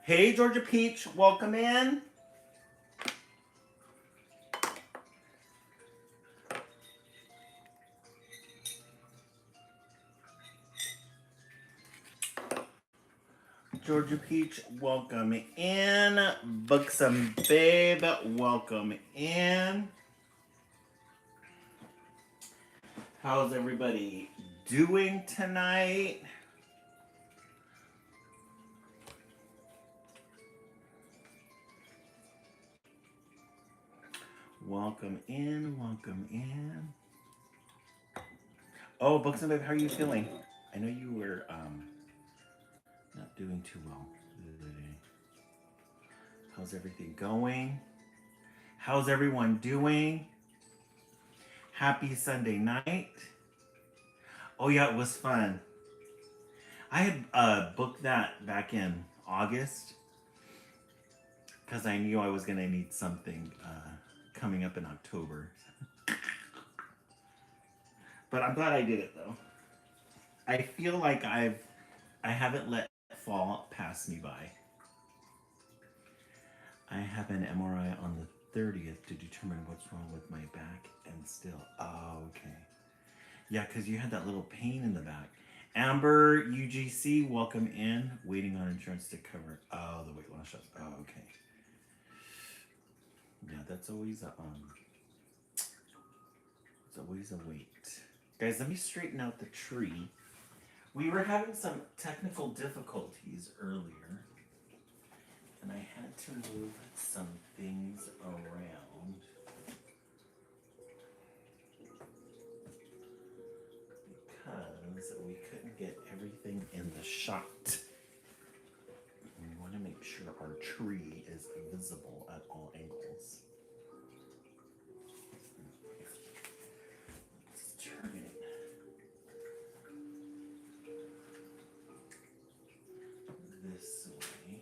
Hey, Georgia Peach, welcome in. Georgia Peach, welcome in. Buxom Babe, welcome in. How's everybody doing tonight? Welcome in, welcome in. Oh, Buxom Babe, how are you feeling? I know you were not doing too well today. How's everything going? How's everyone doing? Happy Sunday night. Oh yeah, it was fun. I had booked that back in August because I knew I was going to need something coming up in October. But I'm glad I did it though. I feel like I haven't let fall pass me by. I have an MRI on the 30th to determine what's wrong with my back and still. Oh, okay. Yeah, because you had that little pain in the back. Amber UGC, welcome in. Waiting on insurance to cover. Oh, the weight loss shots. Oh, okay. Yeah, that's always it's always a wait. Guys, let me straighten out the tree. We were having some technical difficulties earlier, and I had to move some things around because we couldn't get everything in the shot. We want to make sure our tree is visible at all angles. Let's turn it this way.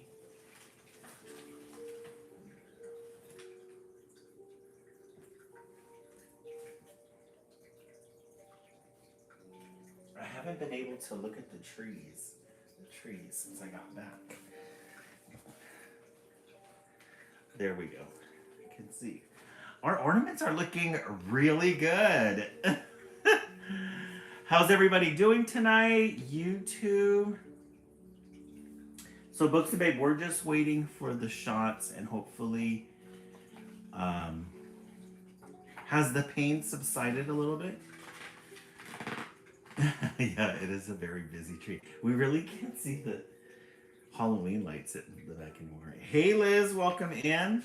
I haven't been able to look at the trees since I got back. There we go. I can see. Our ornaments are looking really good. How's everybody doing tonight? YouTube. So Books and Babe, we're just waiting for the shots and hopefully has the pain subsided a little bit? Yeah, it is a very busy tree. We really can't see the Halloween lights at the back anymore. Hey Liz, welcome in.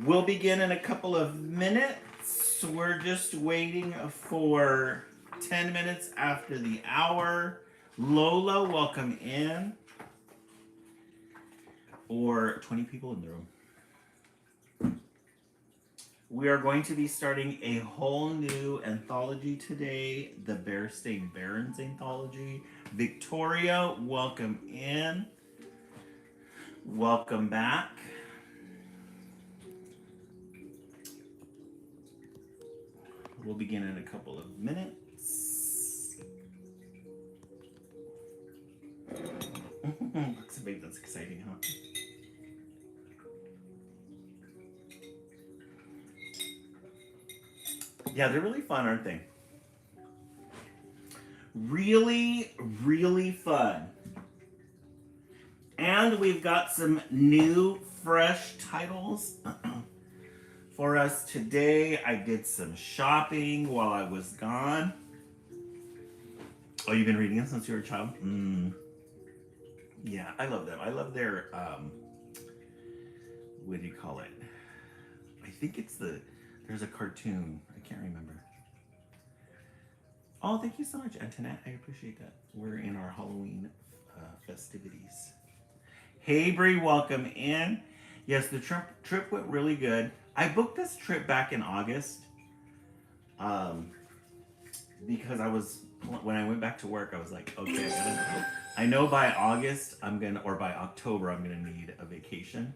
We'll begin in a couple of minutes. We're just waiting for 10 minutes after the hour. Lola, welcome in. Or 20 people in the room. We are going to be starting a whole new anthology today, the Bear State Barons anthology. Victoria, welcome in. Welcome back. We'll begin in a couple of minutes. That's exciting, huh? Yeah, they're really fun, aren't they? Really, really fun. And we've got some new, fresh titles for us today. I did some shopping while I was gone. Oh, you've been reading them since you were a child? Yeah, I love them. I love their, what do you call it? I think it's there's a cartoon. I can't remember. Oh, thank you so much, Antoinette. I appreciate that. We're in our Halloween festivities. Hey, Bree, welcome in. Yes, the trip went really good. I booked this trip back in August because when I went back to work, I was like, okay, I know by August or by October, I'm gonna need a vacation.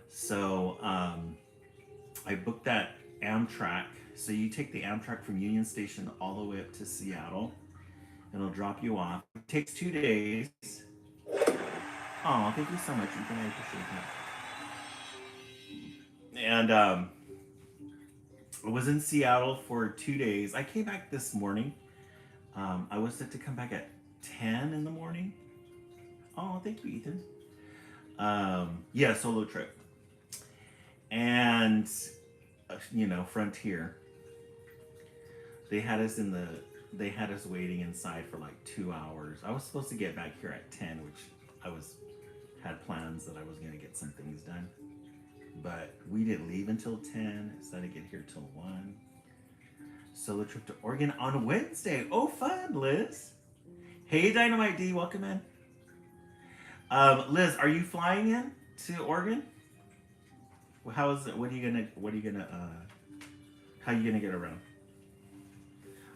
So I booked that Amtrak. So you take the Amtrak from Union Station all the way up to Seattle, It'll drop you off. It takes 2 days. Oh, thank you so much, Ethan. I appreciate that. And I was in Seattle for 2 days. I came back this morning. I was set to come back at 10 in the morning. Oh, thank you, Ethan. Yeah, solo trip. And, Frontier. They had us waiting inside for like 2 hours. I was supposed to get back here at 10, which I had plans that I was gonna get some things done. But we didn't leave until 10, so I didn't get here till 1. Solo trip to Oregon on Wednesday. Oh, fun, Liz. Hey, Dynamite D, welcome in. Liz, are you flying in to Oregon? Well, how is it? How are you gonna get around?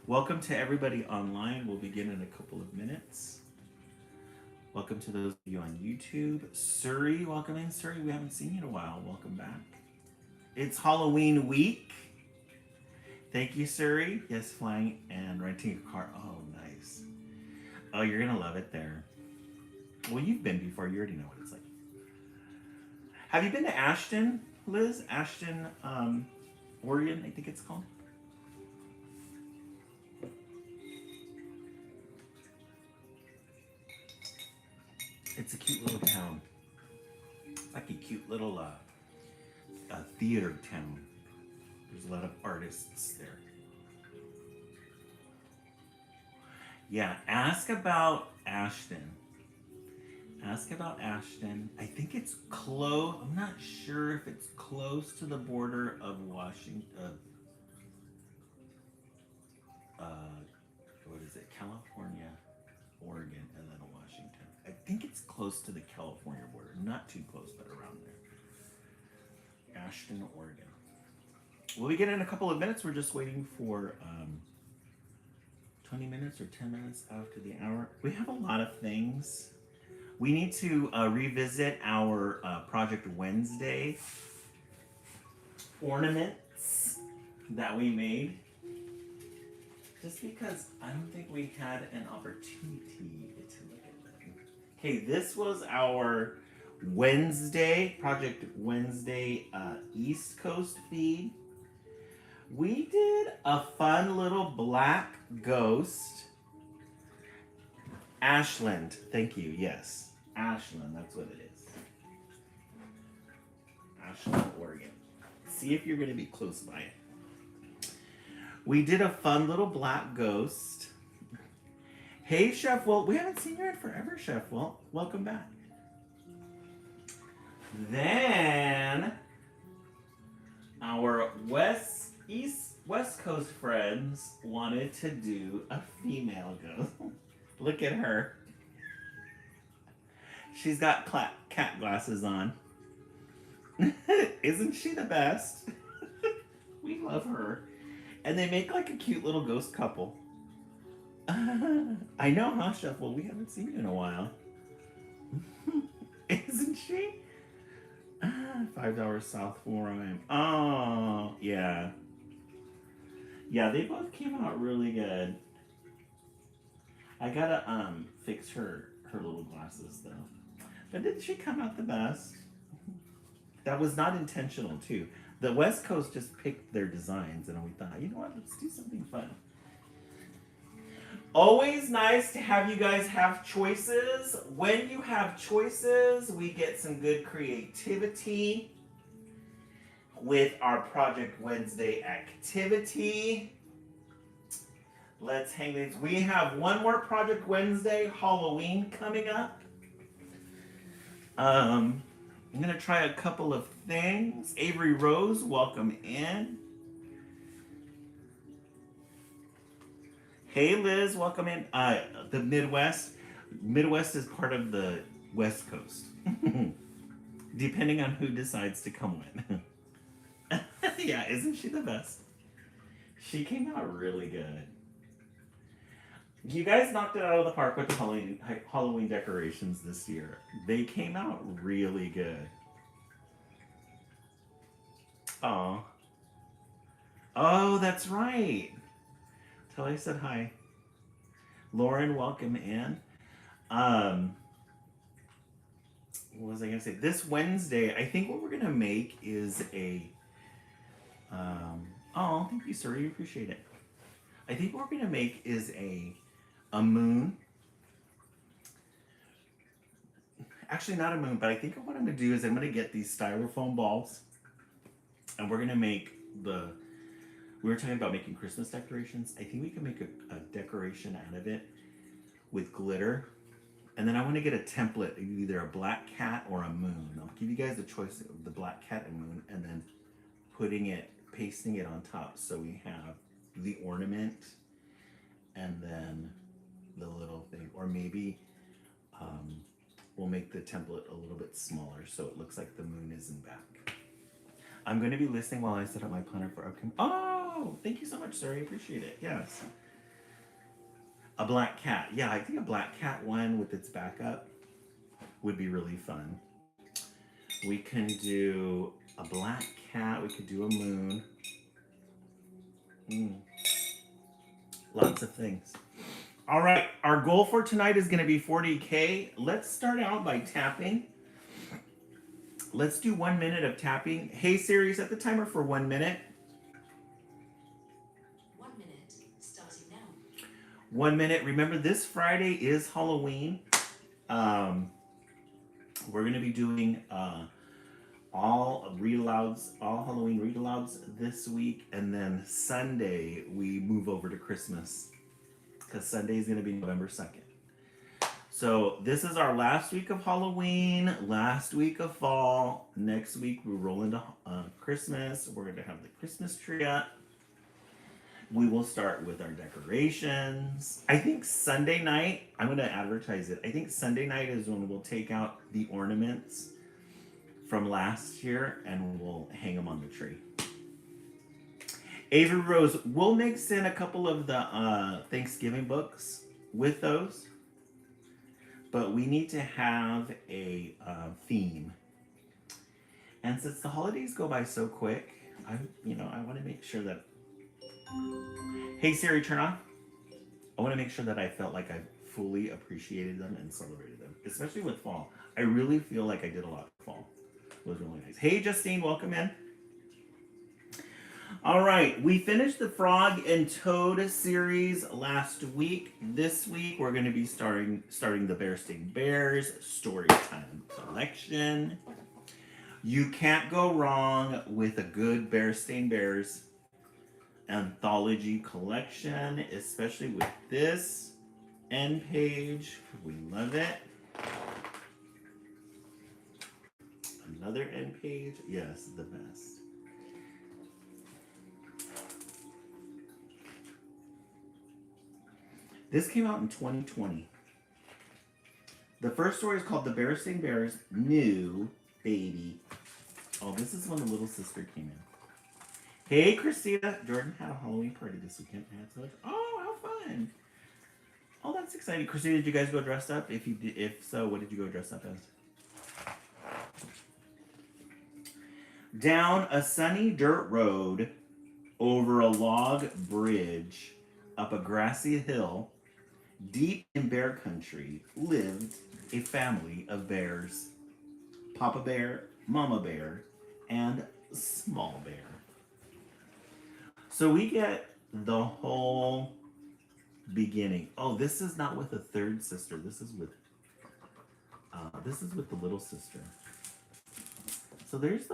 Welcome to everybody online. We'll begin in a couple of minutes. Welcome to those of you on YouTube. Surrey, welcome in. Surrey, we haven't seen you in a while. Welcome back. It's Halloween week. Thank you, Surrey. Yes, flying and renting a car. Oh, nice. Oh, you're going to love it there. Well, you've been before. You already know what it's like. Have you been to Ashton, Liz? Ashton, Oregon, I think it's called. It's a cute little town. It's like a cute little theater town. There's a lot of artists there. Yeah, ask about Ashton. Ask about Ashton. I think it's close. I'm not sure if it's close to the border of Washington. What is it? California, Oregon, and then Washington. I think it's close to the California border. Not too close, but around there. Ashton, Oregon. We'll begin in a couple of minutes. We're just waiting for 20 minutes or 10 minutes after the hour. We have a lot of things. We need to revisit our Project Wednesday ornaments that we made. Just because I don't think we had an opportunity to look at them. Okay, this was our Project Wednesday East Coast feed. We did a fun little black ghost. Ashland, thank you, yes. Ashland, that's what it is. Ashland, Oregon. See if you're going to be close by it. We did a fun little black ghost. Hey, Chef Walt. We haven't seen you in forever, Chef Walt. Welcome back. Then, our West Coast friends wanted to do a female ghost. Look at her. She's got cat glasses on. Isn't she the best? We love her. And they make like a cute little ghost couple. I know, huh, Shuffle? We haven't seen you in a while. Isn't she? 5 hours south from where I am. Oh, yeah. Yeah, they both came out really good. I gotta fix her little glasses though. But didn't she come out the best? That was not intentional too. The West Coast just picked their designs and we thought, you know what, let's do something fun. Always nice to have you guys have choices. When you have choices, we get some good creativity with our Project Wednesday activity. Let's hang these. We have one more Project Wednesday Halloween coming up. I'm going to try a couple of things. Avery Rose, welcome in. Hey Liz, welcome in. The Midwest. Midwest is part of the West Coast. Depending on who decides to come win. Yeah, isn't she the best? She came out really good. You guys knocked it out of the park with the Halloween decorations this year. They came out really good. Oh. Oh, that's right. Tell I said hi. Lauren, welcome in. Um, what was I gonna say? This Wednesday, I think what we're gonna make is a. Oh, thank you, sir. You appreciate it. I think what we're gonna make is a moon. Actually, not a moon, but I think what I'm gonna do is I'm gonna get these styrofoam balls, and we're gonna make the. We were talking about making Christmas decorations. I think we can make a decoration out of it with glitter. And then I want to get a template, either a black cat or a moon. I'll give you guys the choice of the black cat and moon, and then pasting it on top. So we have the ornament and then the little thing. Or maybe we'll make the template a little bit smaller so it looks like the moon is in back. I'm going to be listening while I set up my planner for upcoming. Oh, thank you so much, sir. I appreciate it. Yes. A black cat. Yeah, I think a black cat one with its back up would be really fun. We can do a black cat. We could do a moon. Lots of things. All right. Our goal for tonight is going to be 40K. Let's start out by tapping. Let's do 1 minute of tapping. Hey, Siri, set the timer for 1 minute. 1 minute, starting now. 1 minute. Remember, this Friday is Halloween. We're going to be doing all read-alouds, all Halloween read-alouds this week. And then Sunday, we move over to Christmas. Because Sunday is going to be November 2nd. So this is our last week of Halloween, last week of fall. Next week we roll into Christmas. We're going to have the Christmas tree up. We will start with our decorations. I think Sunday night, I'm going to advertise it. I think Sunday night is when we'll take out the ornaments from last year and we'll hang them on the tree. Avery Rose, we'll mix in a couple of the Thanksgiving books with those. But we need to have a theme. And since the holidays go by so quick, I want to make sure that. Hey Siri, turn off. I want to make sure that I felt like I fully appreciated them and celebrated them, especially with fall. I really feel like I did a lot of fall. It was really nice. Hey Justine, welcome in. All right, we finished the Frog and Toad series last week. This week, we're going to be starting the Bear Sting Bears Storytime collection. You can't go wrong with a good Bear Sting Bears anthology collection, especially with this end page. We love it. Another end page. Yes, the best. This came out in 2020. The first story is called The Bear Sting Bears New Baby. Oh, this is when the little sister came in. Hey, Christina. Jordan had a Halloween party this weekend. Oh, how fun. Oh, that's exciting. Christina, did you guys go dressed up? If so, what did you go dressed up as? Down a sunny dirt road, over a log bridge, up a grassy hill, deep in bear country, lived a family of bears. Papa Bear, Mama Bear, and Small Bear. So we get the whole beginning. Oh, this is not with the third sister. This is with the little sister. So there's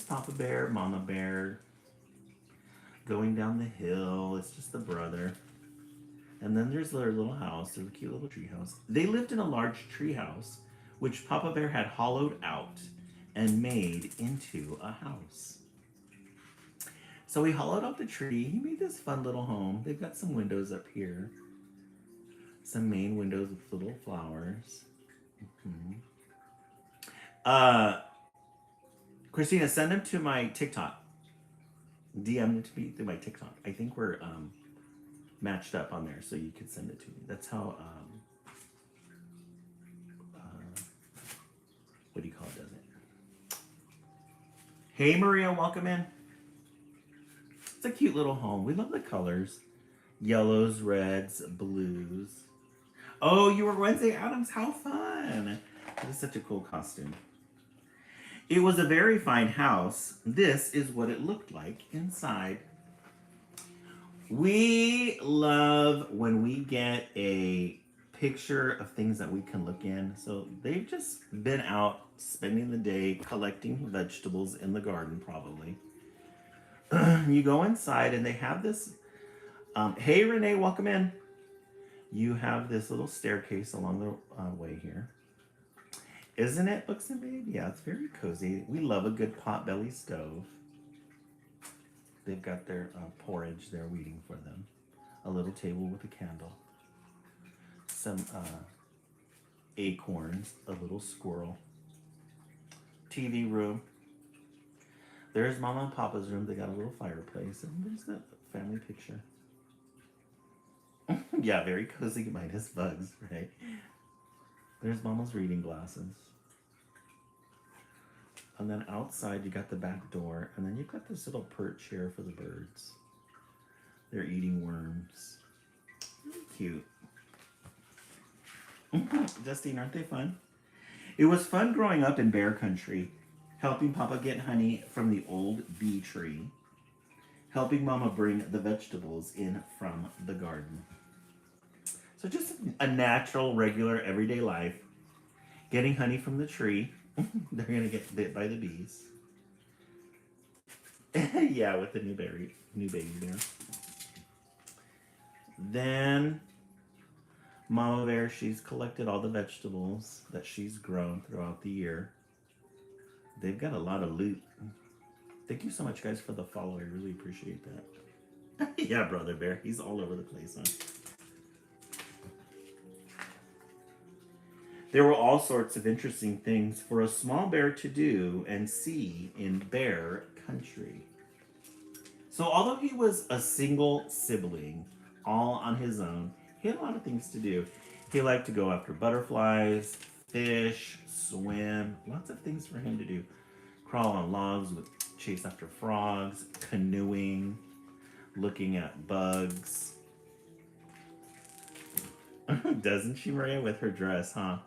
Papa Bear, Mama Bear, going down the hill. It's just the brother. And then there's their little house, their cute little tree house. They lived in a large tree house, which Papa Bear had hollowed out and made into a house. So he hollowed out the tree. He made this fun little home. They've got some windows up here. Some main windows with little flowers. Christina, send them to my TikTok. DM them to me through my TikTok. I think we're matched up on there, so you can send it to me. That's how what do you call it, does it? Hey Maria, welcome in. It's a cute little home. We love the colors. Yellows, reds, blues. Oh, you were Wednesday Adams. How fun! That is such a cool costume. It was a very fine house. This is what it looked like inside. We love when we get a picture of things that we can look in. So they've just been out spending the day collecting vegetables in the garden, probably. You go inside and they have this. Hey, Renee, welcome in. You have this little staircase along the way here. Isn't it, Books and Babe? Yeah, it's very cozy. We love a good potbelly stove. They've got their porridge there waiting for them. A little table with a candle. Some acorns, a little squirrel. TV room. There's Mama and Papa's room. They got a little fireplace. And there's that family picture. Yeah, very cozy minus bugs, right? There's Mama's reading glasses. And then outside you got the back door. And then you've got this little perch here for the birds. They're eating worms. Really cute. Justine, aren't they fun? It was fun growing up in bear country, helping Papa get honey from the old bee tree, helping Mama bring the vegetables in from the garden. So just a natural, regular, everyday life. Getting honey from the tree. They're going to get bit by the bees. Yeah, with the new baby bear. Then Mama Bear, she's collected all the vegetables that she's grown throughout the year. They've got a lot of loot. Thank you so much, guys, for the follow. I really appreciate that. Yeah, Brother Bear. He's all over the place, huh? There were all sorts of interesting things for a small bear to do and see in bear country. So although he was a single sibling, all on his own, he had a lot of things to do. He liked to go after butterflies, fish, swim, lots of things for him to do. Crawl on logs, chase after frogs, canoeing, looking at bugs. Doesn't she, Maria, with her dress, huh?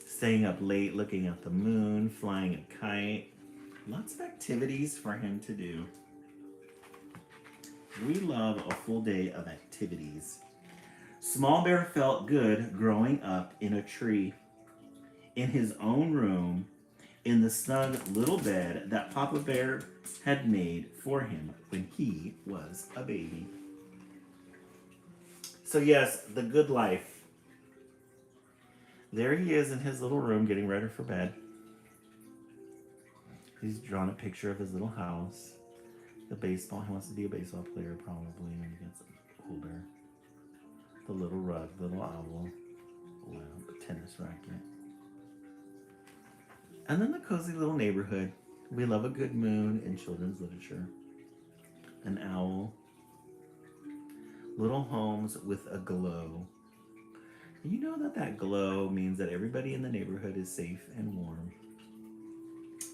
Staying up late, looking at the moon, flying a kite. Lots of activities for him to do. We love a full day of activities. Small Bear felt good growing up in a tree, in his own room, in the snug little bed that Papa Bear had made for him when he was a baby. So yes, the good life. There he is in his little room getting ready for bed. He's drawn a picture of his little house. The baseball, he wants to be a baseball player probably when he gets older. The little rug, the little owl, lamp, tennis racket. And then the cozy little neighborhood. We love a good moon in children's literature. An owl. Little homes with a glow. You know that glow means that everybody in the neighborhood is safe and warm.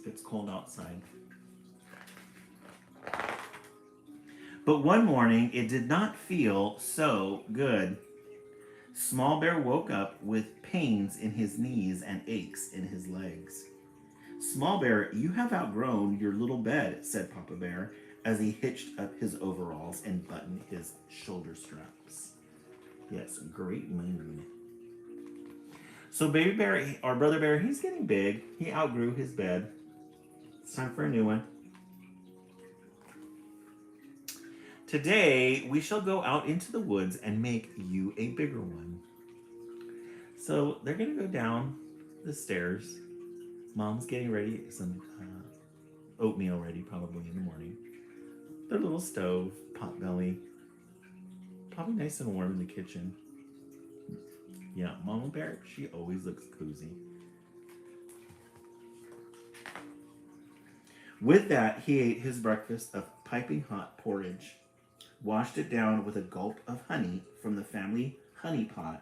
It's cold outside. But one morning, it did not feel so good. Small Bear woke up with pains in his knees and aches in his legs. Small Bear, you have outgrown your little bed, said Papa Bear, as he hitched up his overalls and buttoned his shoulder straps. Yes, great moon. So Baby Bear, or Brother Bear, he's getting big. He outgrew his bed. It's time for a new one. Today, we shall go out into the woods and make you a bigger one. So they're going to go down the stairs. Mom's getting ready some oatmeal ready probably in the morning. Their little stove, potbelly. Probably nice and warm in the kitchen. Yeah, Mama Bear, she always looks cozy. With that, he ate his breakfast of piping hot porridge, washed it down with a gulp of honey from the family honey pot,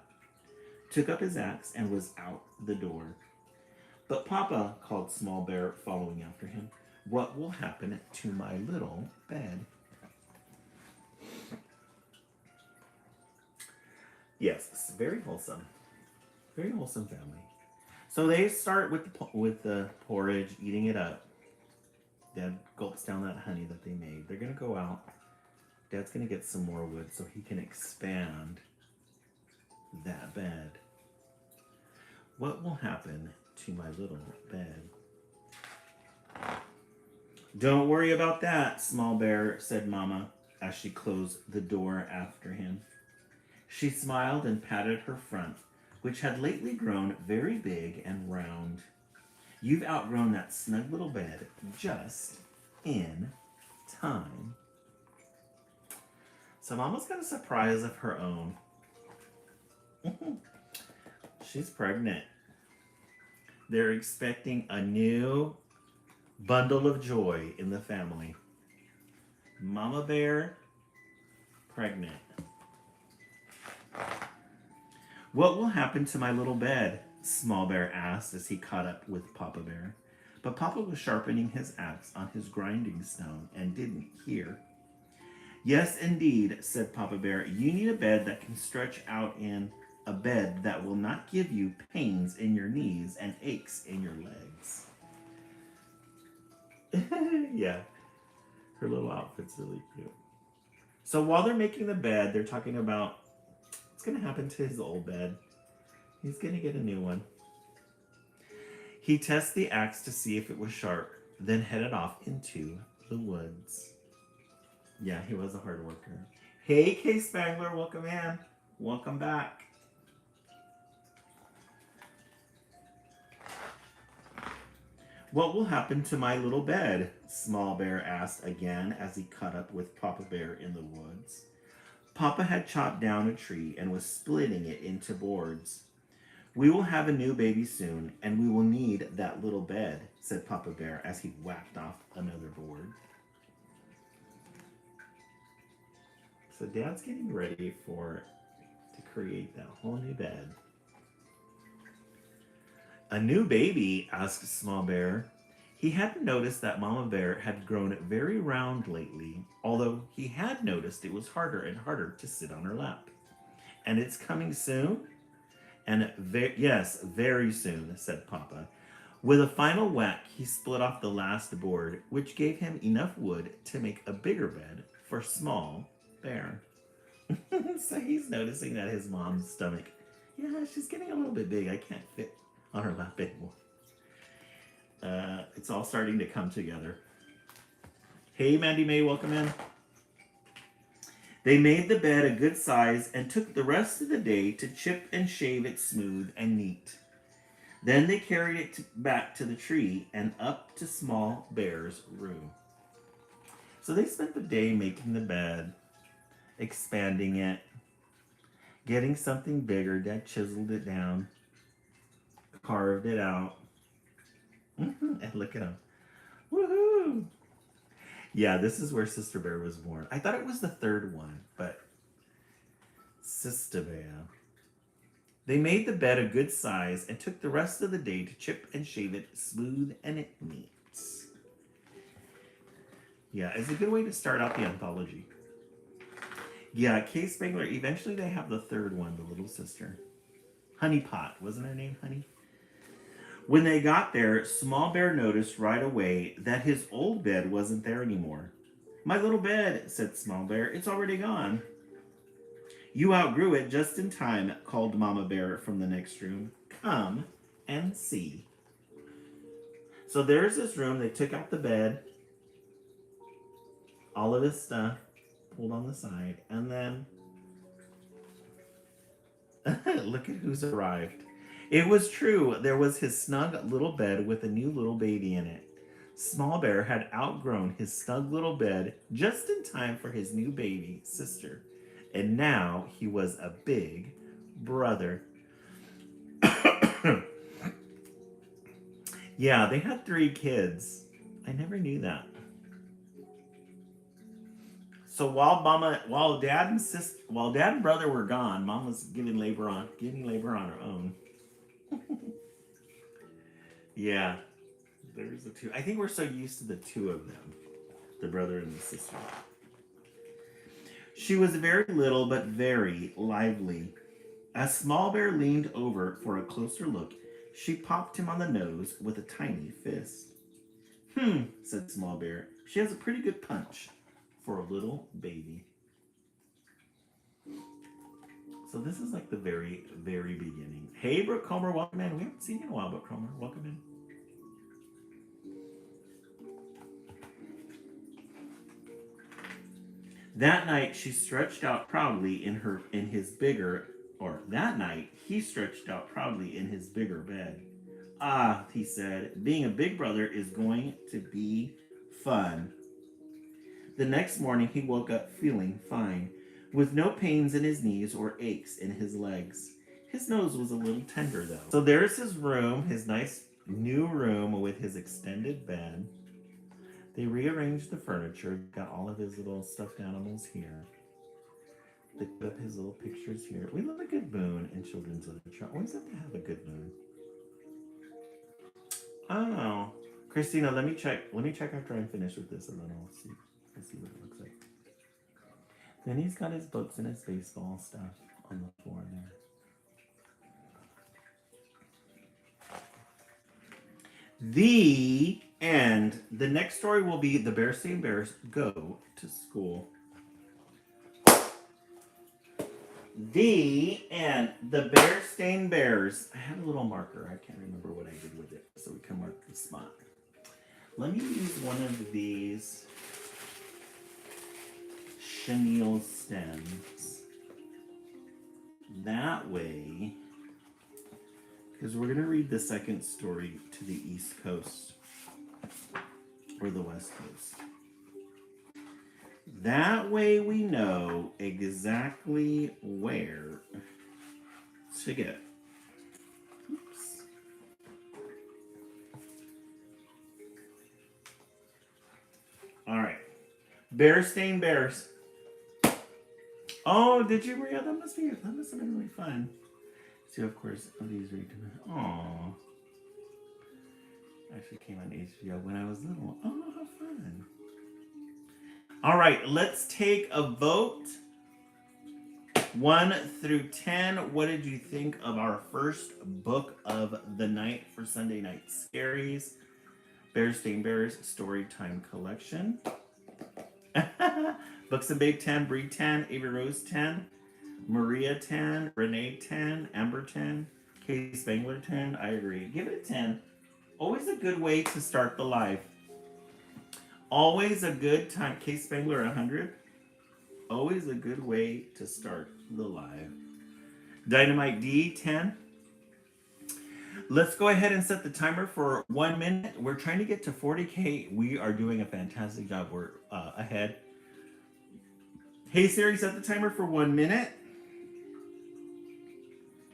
took up his axe, and was out the door. But Papa, called Small Bear, following after him, what will happen to my little bed? Yes, it's very wholesome. Very wholesome family. So they start with the porridge, eating it up. Dad gulps down that honey that they made. They're gonna go out. Dad's gonna get some more wood so he can expand that bed. What will happen to my little bed? Don't worry about that, Small Bear, said Mama as she closed the door after him. She smiled and patted her front, which had lately grown very big and round. You've outgrown that snug little bed just in time. So Mama's got a surprise of her own. She's pregnant. They're expecting a new bundle of joy in the family. Mama Bear, pregnant. What will happen to my little bed? Small Bear asked as he caught up with Papa Bear. But Papa was sharpening his axe on his grinding stone and didn't hear. Yes, indeed, said Papa Bear. You need a bed that can stretch out in a bed that will not give you pains in your knees and aches in your legs. Yeah, her little outfit's really cute. So while they're making the bed, they're talking about what's going to happen to his old bed. He's going to get a new one. He tests the axe to see if it was sharp, then headed off into the woods. Yeah, he was a hard worker. Hey, K Spangler, welcome in. Welcome back. What will happen to my little bed? Small Bear asked again as he caught up with Papa Bear in the woods. Papa had chopped down a tree and was splitting it into boards. We will have a new baby soon, and we will need that little bed, said Papa Bear as he whacked off another board. So Dad's getting ready to create that whole new bed. A new baby? Asked Small Bear. He hadn't noticed that Mama Bear had grown very round lately, although he had noticed it was harder and harder to sit on her lap. And it's coming soon? And yes, very soon, said Papa. With a final whack, he split off the last board, which gave him enough wood to make a bigger bed for Small Bear. So he's noticing that his mom's stomach, yeah, she's getting a little bit big. I can't fit on her lap anymore. It's all starting to come together. Hey, Mandy May, welcome in. They made the bed a good size and took the rest of the day to chip and shave it smooth and neat. Then they carried it back to the tree and up to Small Bear's room. So they spent the day making the bed, expanding it, getting something bigger. Dad chiseled it down, carved it out. And look at him. Woohoo! Yeah, this is where Sister Bear was born. I thought it was the third one, but Sister Bear. They made the bed a good size and took the rest of the day to chip and shave it smooth and neat. Yeah, it's a good way to start out the anthology. Yeah, Kay Spangler, eventually they have the third one, the little sister. Honey Pot, wasn't her name Honey? When they got there, Small Bear noticed right away that his old bed wasn't there anymore. My little bed, said Small Bear, it's already gone. You outgrew it just in time, called Mama Bear from the next room. Come and see. So there's this room. They took out the bed, all of his stuff, pulled on the side, and then look at who's arrived. It was true. There was his snug little bed with a new little baby in it. Small Bear had outgrown his snug little bed just in time for his new baby sister. And now he was a big brother. Yeah, they had 3 kids. I never knew that. So while Dad and brother were gone, Mom was giving labor on her own. Yeah, there's the 2. I think we're so used to the 2 of them, the brother and the sister. She was very little but very lively. As Small Bear leaned over for a closer look, she popped him on the nose with a tiny fist. Said Small Bear. She has a pretty good punch for a little baby. So this is like the very, very beginning. Hey, Brooke Comer, welcome in. We haven't seen you in a while, Brooke Comer. Welcome in. That night, she stretched out proudly in his bigger, or that night, he stretched out proudly in his bigger bed. Ah, he said, being a big brother is going to be fun. The next morning, he woke up feeling fine, with no pains in his knees or aches in his legs. His nose was a little tender, though. So there's his room, his nice new room with his extended bed. They rearranged the furniture, got all of his little stuffed animals here. They put up his little pictures here. We love a good moon in children's literature. Always have to have a good moon. Oh, Christina, let me check. Let me check after I'm finished with this, and then I'll see. I'll see what it looks like. Then he's got his books and his baseball stuff on the floor there. The end. The next story will be The Bearstein Bears Go to School. The end. The Bearstein Bears. I had a little marker. I can't remember what I did with it, so we can mark the spot. Let me use one of these chenille stems. That way, because we're going to read the second story to the East Coast or the West Coast. That way we know exactly where to get. Oops. All right. Bearstein Bears. Oh, did you, Maria? That must have been really fun. So, of course, these read to me. Aww. Actually came on HBO when I was little. Oh, how fun. All right, let's take a vote. 1 through 10. What did you think of our first book of the night for Sunday Night Scaries? Bearstein Bears Storytime Collection. Books and Babe 10, Bree 10, Avery Rose 10, Maria 10, Renee 10, Amber 10, Katie Spangler 10. I agree. Give it a 10. Always a good way to start the live. Always a good time. Katie Spangler 100. Always a good way to start the live. Dynamite D 10. Let's go ahead and set the timer for 1 minute. We're trying to get to 40K. We are doing a fantastic job. We're ahead. Hey Siri, set the timer for 1 minute.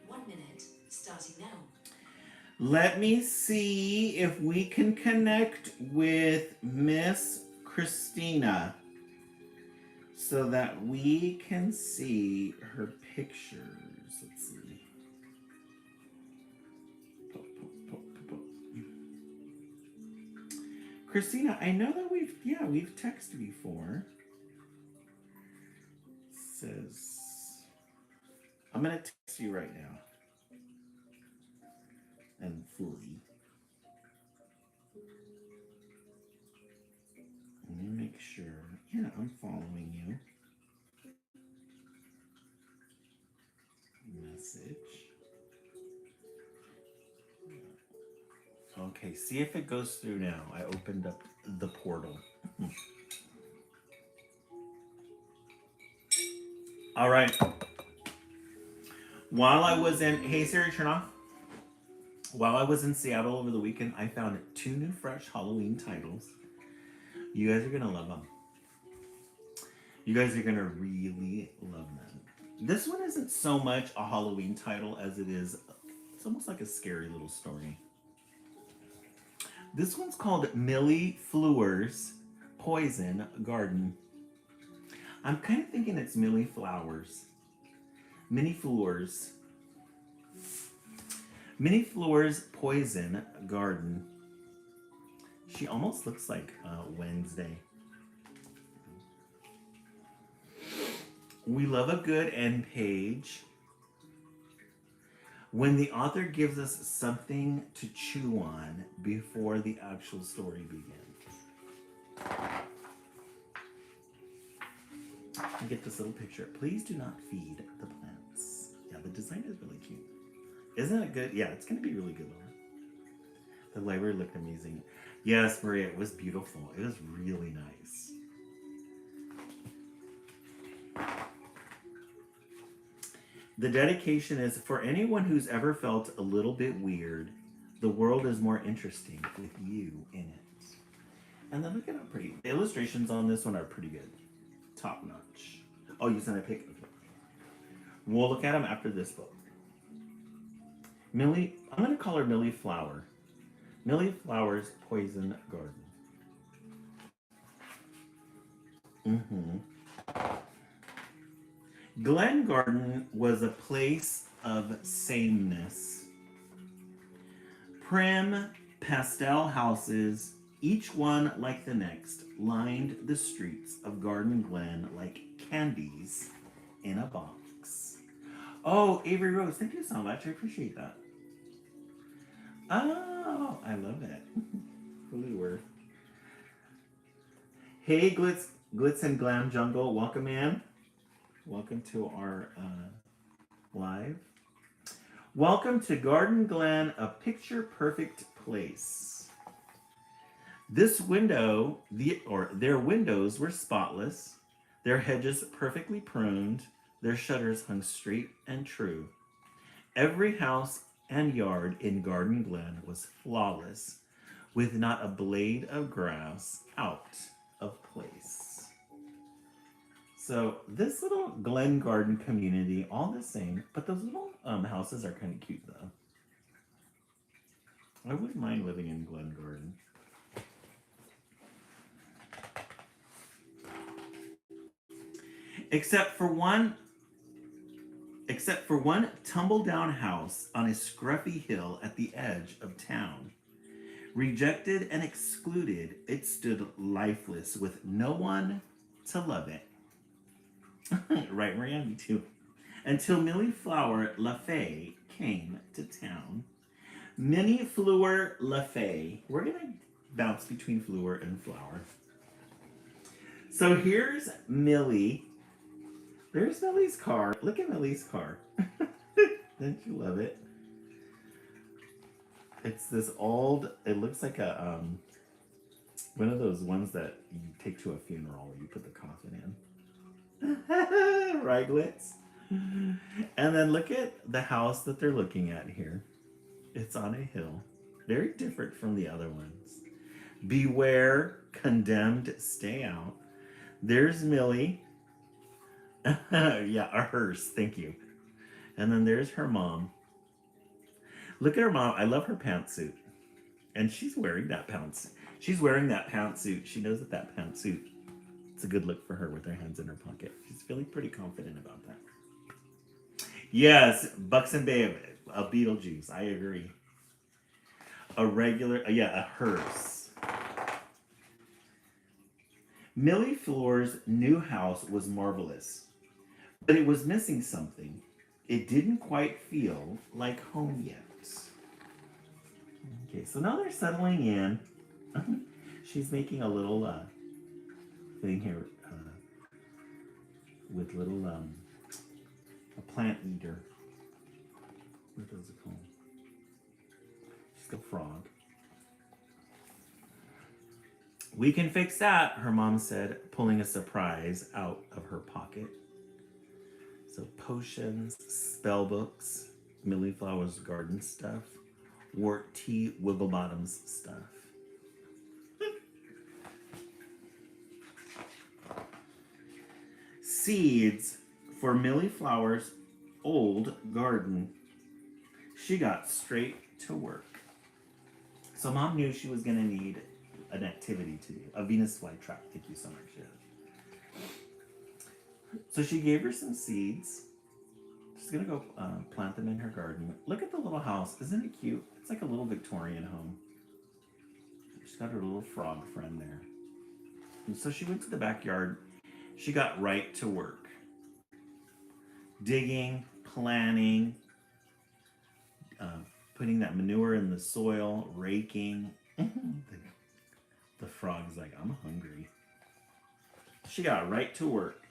1 minute, starting now. Let me see if we can connect with Miss Christina so that we can see her pictures. Let's see. Christina, I know that we've texted before. Says, I'm gonna text you right now. And fully. Let me make sure. Yeah, I'm following you. Message. Okay, see if it goes through now. I opened up the portal. All right. While I was in, hey Siri, turn off. While I was in Seattle over the weekend, I found 2 new fresh Halloween titles. You guys are going to love them. You guys are going to really love them. This one isn't so much a Halloween title as it is, it's almost like a scary little story. This one's called Millie Fleur's Poison Garden. I'm kind of thinking it's Millie Flowers. Minnie Fleur's. Minnie Fleur's Poison Garden. She almost looks like Wednesday. We love a good end page. When the author gives us something to chew on before the actual story begins. You get this little picture. Please do not feed the plants. Yeah, the design is really cute. Isn't it good? Yeah, it's going to be really good, Laura. The library looked amazing. Yes, Maria, it was beautiful. It was really nice. The dedication is for anyone who's ever felt a little bit weird, the world is more interesting with you in it. And then look at how pretty. The illustrations on this one are pretty good. Top notch. Oh, you sent a pic? Okay. We'll look at them after this book. Millie, I'm going to call her Millie Flower. Millie Flower's Poison Garden. Glen Garden was a place of sameness. Prim pastel houses, each one like the next, lined the streets of Garden Glen like candies in a box. Oh, Avery Rose, thank you so much. I appreciate that. Oh, I love it. Really were. Hey, Glitz and Glam Jungle, welcome in. Welcome to our live. Welcome to Garden Glen, a picture perfect place. This window, their windows were spotless, their hedges perfectly pruned, their shutters hung straight and true. Every house and yard in Garden Glen was flawless, with not a blade of grass out of place. So this little Glen Garden community, all the same, but those little houses are kind of cute though. I wouldn't mind living in Glen Garden. Except for one tumble down house on a scruffy hill at the edge of town. Rejected and excluded, it stood lifeless with no one to love it. Right, Maria, me too. Until Millie Flower LaFay came to town. Minnie Fleur LaFay. We're going to bounce between Fleur and Flower. So here's Millie. There's Millie's car. Look at Millie's car. Don't you love it? It's this old, it looks like a one of those ones that you take to a funeral where you put the coffin in. Right, Glitz? And then look at the house that they're looking at here. It's on a hill. Very different from the other ones. Beware, condemned, stay out. There's Millie. Yeah, a hearse, thank you. And then there's her mom. Look at her mom. I love her pantsuit. And she's wearing that pantsuit. She's wearing that pantsuit. She knows that pantsuit, it's a good look for her with her hands in her pocket. She's feeling pretty confident about that. Yes, Buxton Bay of Beetlejuice. I agree. A regular, a hearse. Millie Fleur's new house was marvelous, but it was missing something. It didn't quite feel like home yet. Okay, so now they're settling in. She's making a little thing here with little a plant eater. What does it call? She's got a frog. We can fix that, her mom said, pulling a surprise out of her pocket. So potions, spell books, Millie Flower's garden stuff, Wart Tea Wigglebottom's stuff. Seeds for Millie Flower's old garden. She got straight to work. So mom knew she was going to need an activity to do. A Venus flytrap. Thank you so much. Yeah. So she gave her some seeds. She's going to go plant them in her garden. Look at the little house. Isn't it cute? It's like a little Victorian home. She's got her little frog friend there. And so she went to the backyard. She got right to work. Digging, planning. putting that manure in the soil, raking. The frog's like, I'm hungry. She got right to work.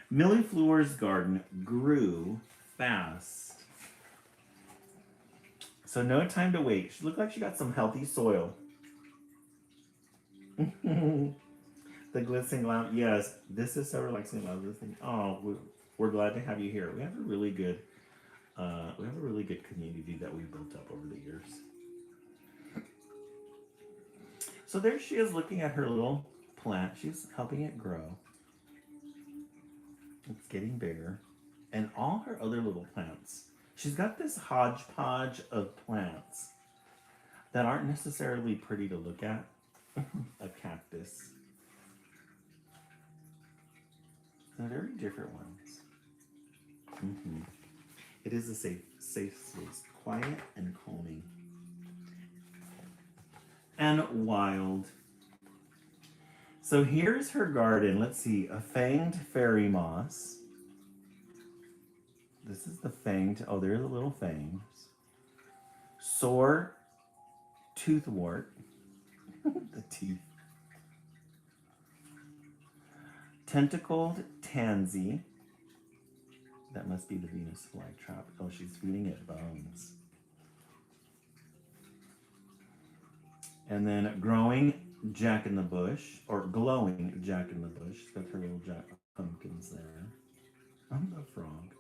Millie Fleur's garden grew fast. So no time to wait. She looked like she got some healthy soil. The glistening lamp. Yes, this is so relaxing. Love this thing. Oh, we're glad to have you here. We have a really good, community that we built up over the years. So there she is looking at her little plant. She's helping it grow. It's getting bigger. And all her other little plants. She's got this hodgepodge of plants that aren't necessarily pretty to look at. A cactus. They're very different ones. It is a safe space. Quiet and calming. And wild. So here's her garden. Let's see. A fanged fairy moss. This is the fanged. Oh, there's the little fangs. Sore toothwort. The teeth. Tentacled tansy. That must be the Venus flytrap. Oh, she's feeding it bones. And then growing Jack in the Bush, or glowing Jack in the Bush. She's got her little Jack pumpkins there. I'm the frog.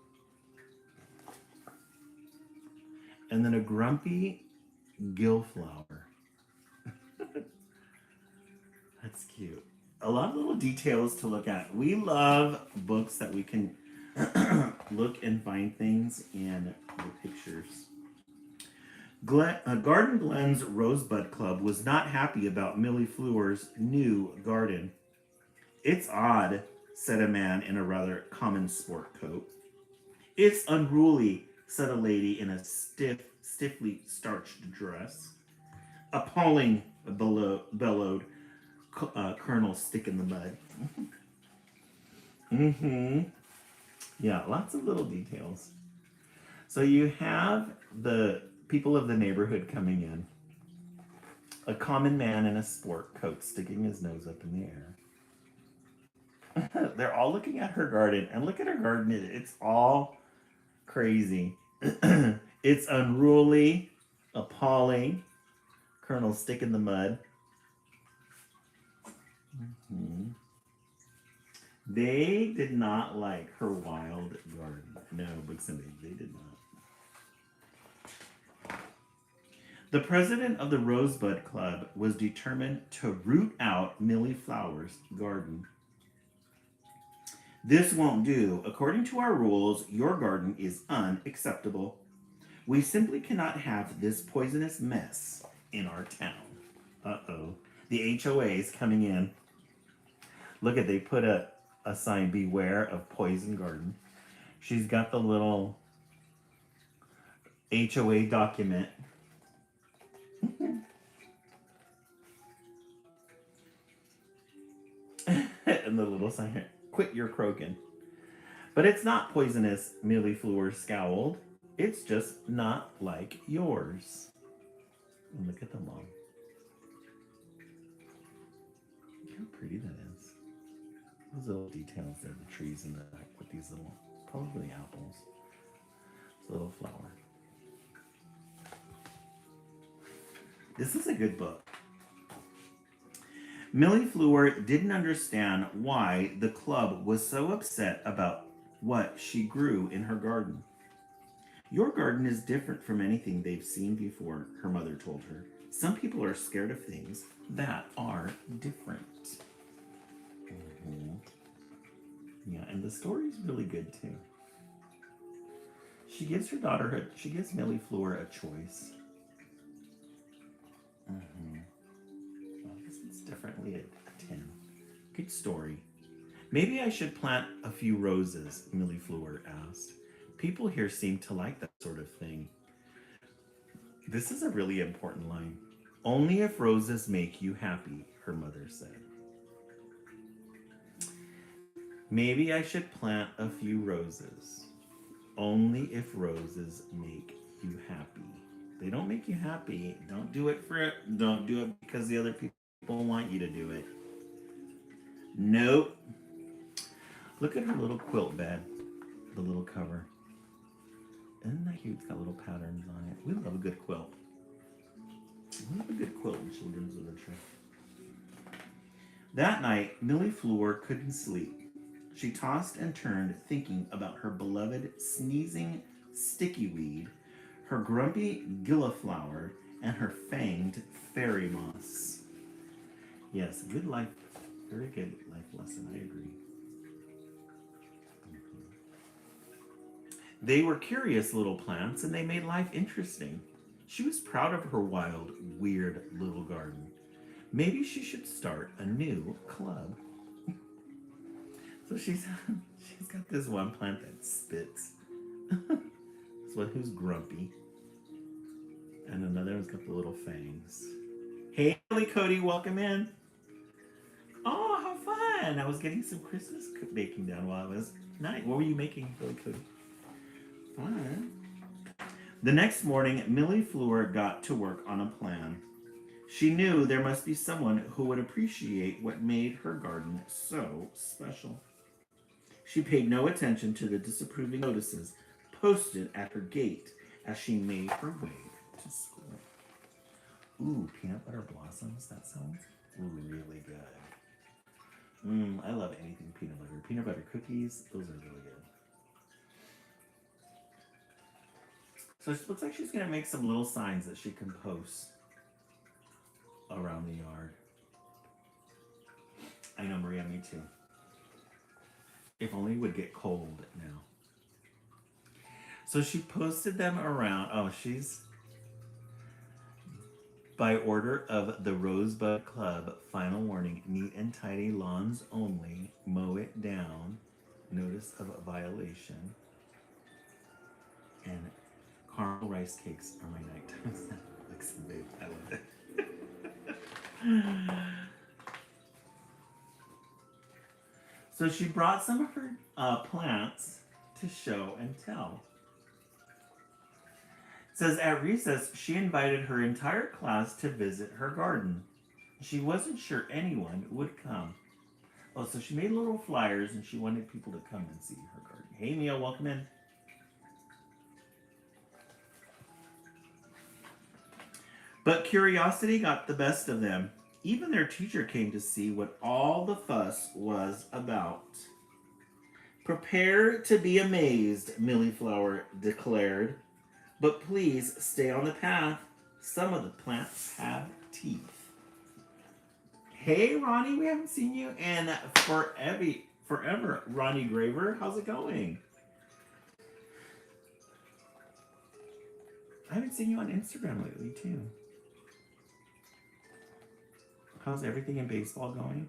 And then a grumpy gillflower. That's cute. A lot of little details to look at. We love books that we can look and find things in the pictures. Garden Glen's Rosebud Club was not happy about Millie Fleur's new garden. It's odd, said a man in a rather common sport coat. It's unruly, said a lady in a stiffly starched dress. Appalling, bellowed Colonel Stick in the Mud. Yeah, lots of little details. So you have the people of the neighborhood coming in. A common man in a sport coat sticking his nose up in the air. They're all looking at her garden. And look at her garden. It's all crazy. It's unruly, appalling. Colonel Stick in the Mud. They did not like her wild garden. No, Books and Babe, they did not. The president of the Rosebud Club was determined to root out Millie Flower's garden. This won't do. According to our rules, your garden is unacceptable. We simply cannot have this poisonous mess in our town. Uh-oh. The HOA is coming in. Look at, they put a sign, beware of poison garden. She's got the little HOA document. And the little sign here, quit your croaking. But it's not poisonous, Millie Fleur scowled. It's just not like yours. And look at the mom. Look how pretty that is. Those little details there, the trees in the back with these little, probably apples. It's a little flower. This is a good book. Millie Fleur didn't understand why the club was so upset about what she grew in her garden. Your garden is different from anything they've seen before, her mother told her. Some people are scared of things that are different. Yeah, and the story's really good too. She gives Millie Fleur a choice. Well, this is definitely a 10. Good story. Maybe I should plant a few roses, Millie Fleur asked. People here seem to like that sort of thing. This is a really important line. Only if roses make you happy, her mother said. Maybe I should plant a few roses. Only if roses make you happy. They don't make you happy. Don't do it because the other people want you to do it. Nope. Look at her little quilt bed, the little cover. Isn't that cute? It's got little patterns on it. We love a good quilt. We love a good quilt in children's literature. That night, Millie Fleur couldn't sleep. She tossed and turned, thinking about her beloved sneezing sticky weed, her grumpy gilliflower, and her fanged fairy moss. Yes, good life, very good life lesson, I agree. They were curious little plants and they made life interesting. She was proud of her wild, weird little garden. Maybe she should start a new club. So she's got this one plant that spits. This one who's grumpy. And another one's got the little fangs. Hey, Billy Cody, welcome in. Oh, how fun! I was getting some Christmas baking done while I was night. What were you making, Billy Cody? Fun. The next morning, Millie Fleur got to work on a plan. She knew there must be someone who would appreciate what made her garden so special. She paid no attention to the disapproving notices posted at her gate as she made her way to school. Ooh, peanut butter blossoms. That sounds really good. I love anything peanut butter. Peanut butter cookies, those are really good. So it looks like she's going to make some little signs that she can post around the yard. I know, Maria, me too. If only it would get cold now. So she posted them around. Oh, she's by order of the Rosebud Club. Final warning: neat and tidy lawns only. Mow it down. Notice of a violation. And caramel rice cakes are my nighttime snack. Looks big. I love it. So she brought some of her plants to show and tell. It says at recess, she invited her entire class to visit her garden. She wasn't sure anyone would come. Oh, so she made little flyers and she wanted people to come and see her garden. Hey, Mia, welcome in. But curiosity got the best of them. Even their teacher came to see what all the fuss was about. Prepare to be amazed, Millie Flower declared. But please stay on the path. Some of the plants have teeth. Hey, Ronnie, we haven't seen you in forever. Ronnie Graver, how's it going? I haven't seen you on Instagram lately, too. How's everything in baseball going?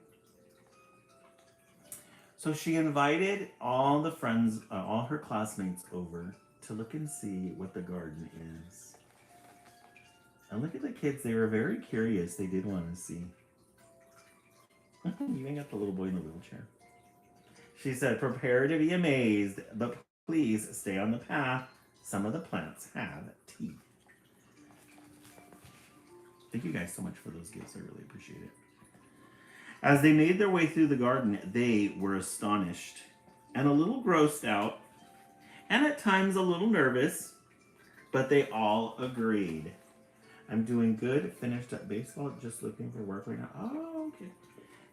So she invited all the friends, all her classmates over to look and see what the garden is. And look at the kids. They were very curious. They did want to see. You even got the little boy in the wheelchair. She said, prepare to be amazed, but please stay on the path. Some of the plants have teeth. Thank you guys so much for those gifts. I really appreciate it. As they made their way through the garden, they were astonished and a little grossed out and at times a little nervous, but they all agreed. I'm doing good. Finished up baseball. Just looking for work right now. Oh, okay.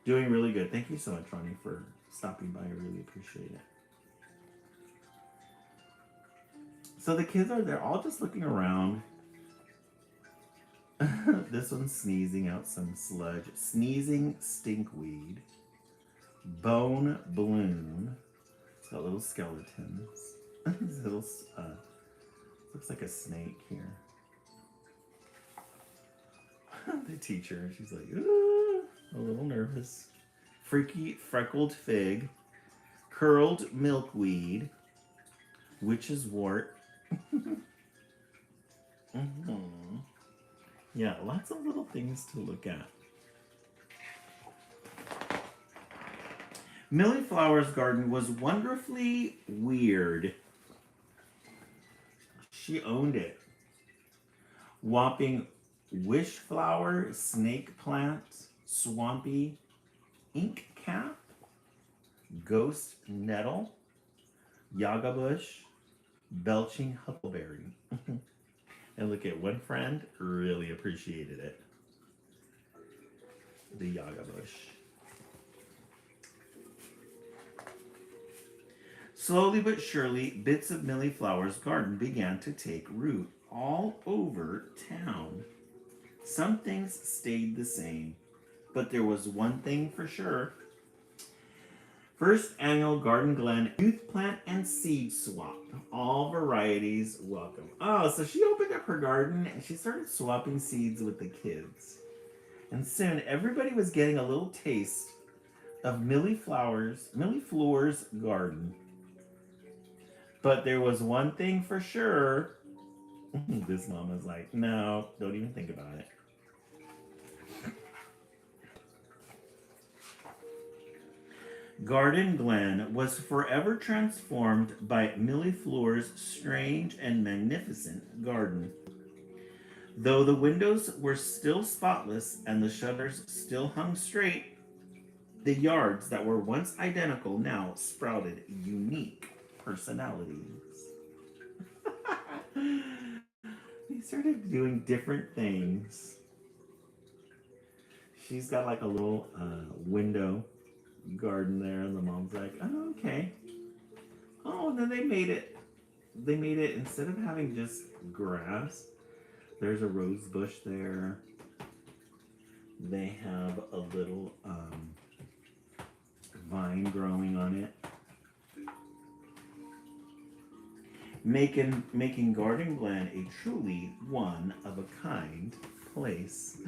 Doing really good. Thank you so much, Ronnie, for stopping by. I really appreciate it. So the kids they're all just looking around. This one's sneezing out some sludge. Sneezing stinkweed. Bone balloon. It's got little skeletons. Little, looks like a snake here. The teacher, she's like, ooh, a little nervous. Freaky freckled fig. Curled milkweed. Witch's wart. Yeah, lots of little things to look at. Millie Flower's garden was wonderfully weird. She owned it. whopping wishflower, snake plant, swampy ink cap, ghost nettle, yaga bush, belching huckleberry. And look at one friend really appreciated it. The yaga bush. Slowly but surely, bits of Millie Flower's garden began to take root all over town. Some things stayed the same, but there was one thing for sure. First annual Garden Glen Youth Plant and Seed Swap. All varieties welcome. Oh, so she opened up her garden and she started swapping seeds with the kids. And soon everybody was getting a little taste of Millie Floor's garden. But there was one thing for sure. This mama's like, no, don't even think about it. Garden Glen was forever transformed by Millie Floor's strange and magnificent garden. Though the windows were still spotless and the shutters still hung straight, the yards that were once identical now sprouted unique personalities. They started doing different things. She's got like a little window garden there, and the mom's like, oh, okay. Oh, and then they made it. They made it instead of having just grass. There's a rose bush there. They have a little vine growing on it. Making Garden Glen a truly one of a kind place.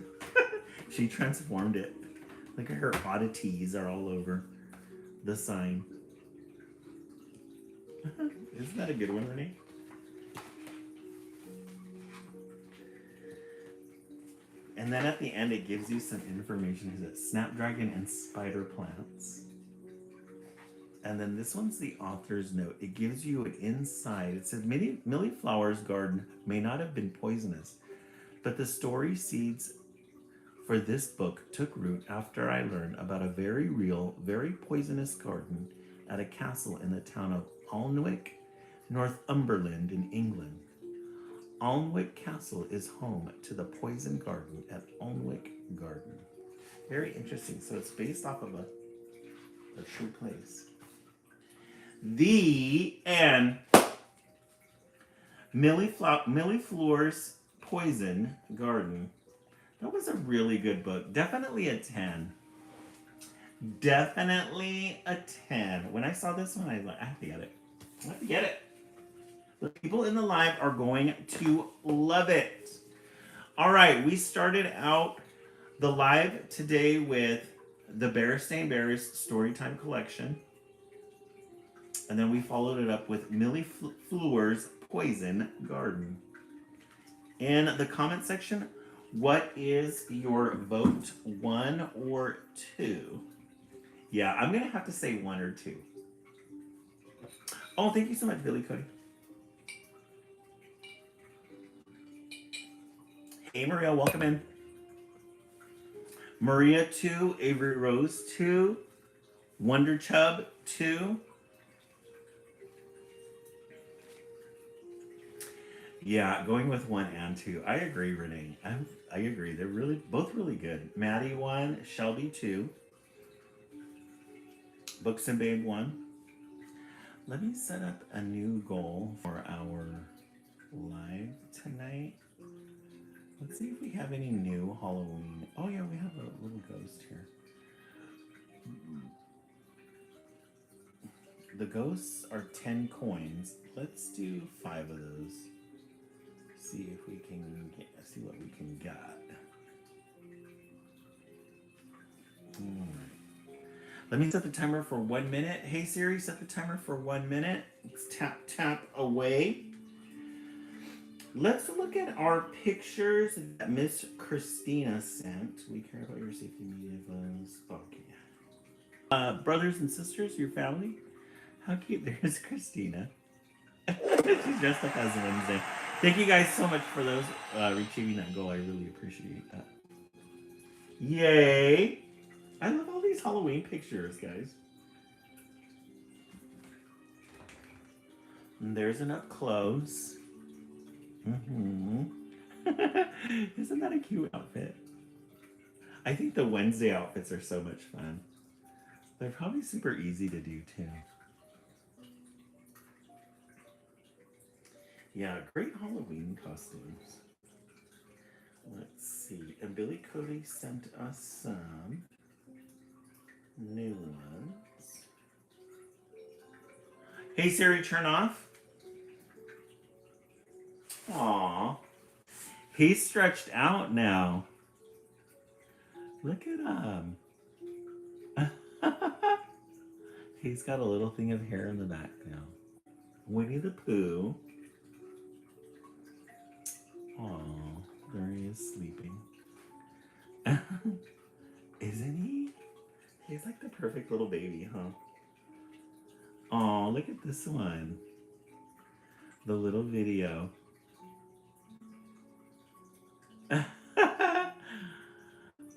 She transformed it. Look at her oddities are all over the sign. Isn't that a good one, Renee? And then at the end, it gives you some information. Is it snapdragon and spider plants? And then this one's the author's note. It gives you an inside. It says, Millie Flower's garden may not have been poisonous, but the story seeds for this book took root after I learned about a very real, very poisonous garden at a castle in the town of Alnwick, Northumberland in England. Alnwick Castle is home to the poison garden at Alnwick Garden. Very interesting. So it's based off of a true place. The end. Millie Floor's Poison Garden. That was a really good book. Definitely a 10. Definitely a 10. When I saw this one, I was like, I have to get it. I have to get it. The people in the live are going to love it. All right, we started out the live today with the Berenstain Bears Storytime Collection. And then we followed it up with Millie Floor's Poison Garden. In the comment section, what is your vote, 1 or 2? Yeah, I'm going to have to say 1 or 2. Oh, thank you so much, Billy Cody. Hey, Maria, welcome in. Maria, 2. Avery Rose, 2. Wonder Chub, 2. Yeah, going with 1 and 2. I agree, Renee. I agree. They're both really good. Maddie 1, Shelby 2. Books and Babe 1. Let me set up a new goal for our live tonight. Let's see if we have any new Halloween. Oh yeah, we have a little ghost here. The ghosts are 10 coins. Let's do 5 of those. See if we can see what we can get. All right. Let me set the timer for 1 minute. Hey Siri, set the timer for 1 minute. Let's tap away. Let's look at our pictures that Miss Christina sent. We care about your safety, media votes. Okay. Brothers and sisters, your family. How cute. There's Christina. She's dressed up as Wednesday. Thank you guys so much for those retrieving that goal. I really appreciate that. Yay! I love all these Halloween pictures, guys. And there's an up close. Mm-hmm. Isn't that a cute outfit? I think the Wednesday outfits are so much fun. They're probably super easy to do too. Yeah, great Halloween costumes. Let's see. And Billy Cody sent us some new ones. Hey Siri, turn off. Aw. He's stretched out now. Look at him. He's got a little thing of hair in the back now. Winnie the Pooh. Aw, there he is sleeping. Isn't he? He's like the perfect little baby, huh? Aw, look at this one. The little video. I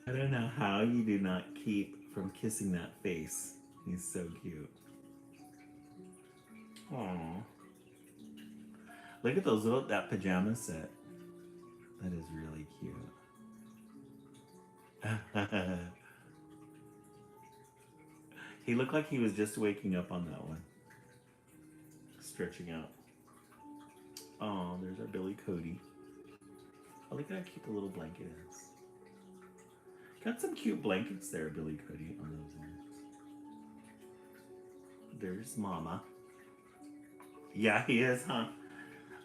don't know how you do not keep from kissing that face. He's so cute. Aw. Look at those that pajama set. That is really cute. He looked like he was just waking up on that one. Stretching out. Oh, there's our Billy Cody. Oh, look at how cute the little blanket is. Got some cute blankets there, Billy Cody, on those ones. There's Mama. Yeah, he is, huh?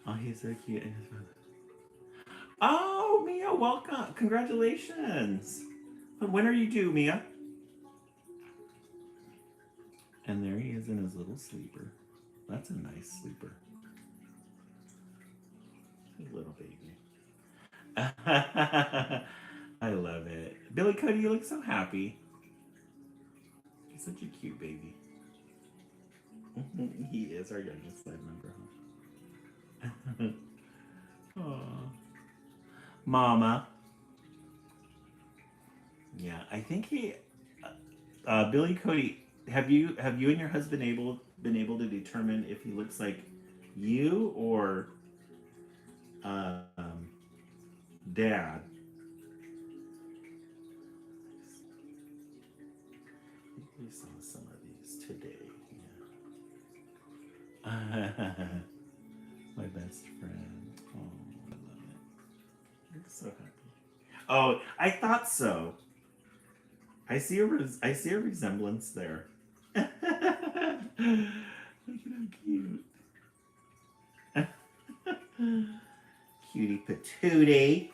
Oh, he's so cute. Oh, Mia, welcome. Congratulations. But when are you due, Mia? And there he is in his little sleeper. That's a nice sleeper. Little baby. I love it. Billy Cody, you look so happy. He's such a cute baby. He is our youngest live member, huh? Aww. Mama. Yeah, I think he, Billy Cody. Have you and your husband been able to determine if he looks like you or Dad? We saw some of these today. Yeah. My best friend. Oh, I love it. You're so happy. Oh, I thought so. I see a resemblance there. Look at how cute. Cutie patootie.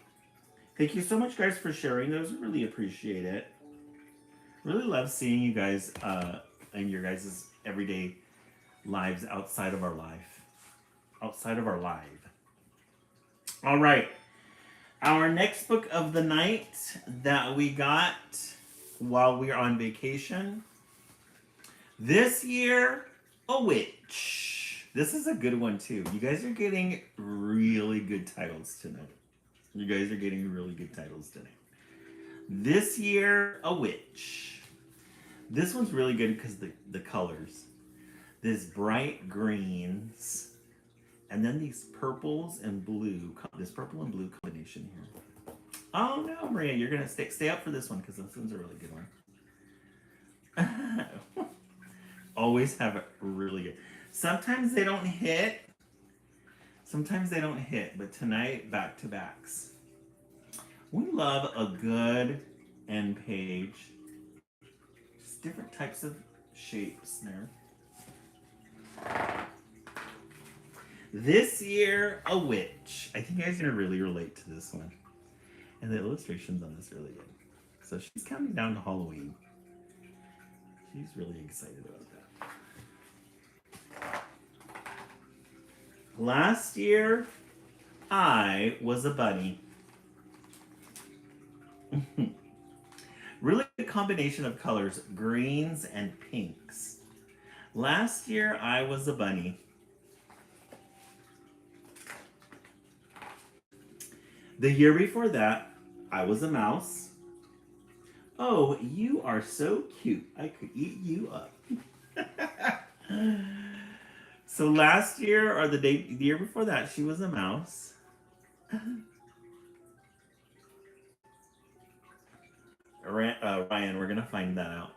Thank you so much, guys, for sharing those. I really appreciate it. Really love seeing you guys and your guys' everyday lives outside of our life. Outside of our live. All right. Our next book of the night that we got while we are on vacation. This year, A Witch. This is a good one, too. You guys are getting really good titles tonight. This year, A Witch. This one's really good because the colors. This bright greens. And then these purples and blue. This purple and blue combination here. Oh no, Maria, you're going to stay up for this one because this one's a really good one. Always have it really good. Sometimes they don't hit. But tonight, back to backs. We love a good end page. Just different types of shapes there. This year, A Witch. I think you guys are going to really relate to this one. And the illustrations on this are really good. So she's counting down to Halloween. She's really excited about that. Last year, I was a bunny. Really a combination of colors, greens and pinks. Last year, I was a bunny. The year before that, I was a mouse. Oh, you are so cute. I could eat you up. So last year or the year before that, she was a mouse. Ryan, we're gonna find that out.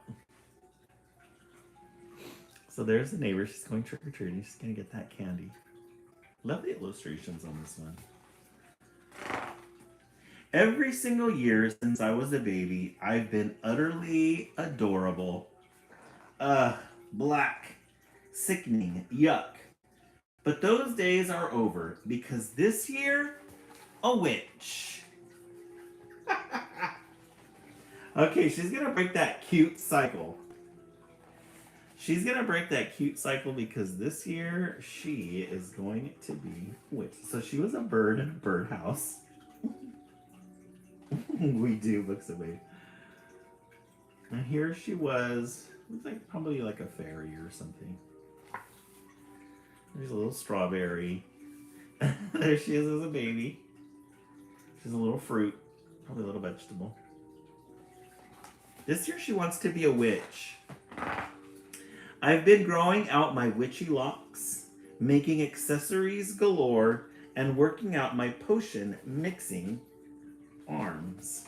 So there's the neighbor. She's going trick or treating. She's gonna get that candy. Love the illustrations on this one. Every single year since I was a baby, I've been utterly adorable. Black, sickening, yuck. But those days are over because this year, a witch. Okay, she's gonna break that cute cycle. She's gonna break that cute cycle because this year she is going to be witch. So she was a bird in a birdhouse. We do books of baby. And here she was, looks like probably like a fairy or something. There's a little strawberry. There she is as a baby. She's a little fruit, probably a little vegetable. This year she wants to be a witch. I've been growing out my witchy locks, making accessories galore, and working out my potion mixing arms.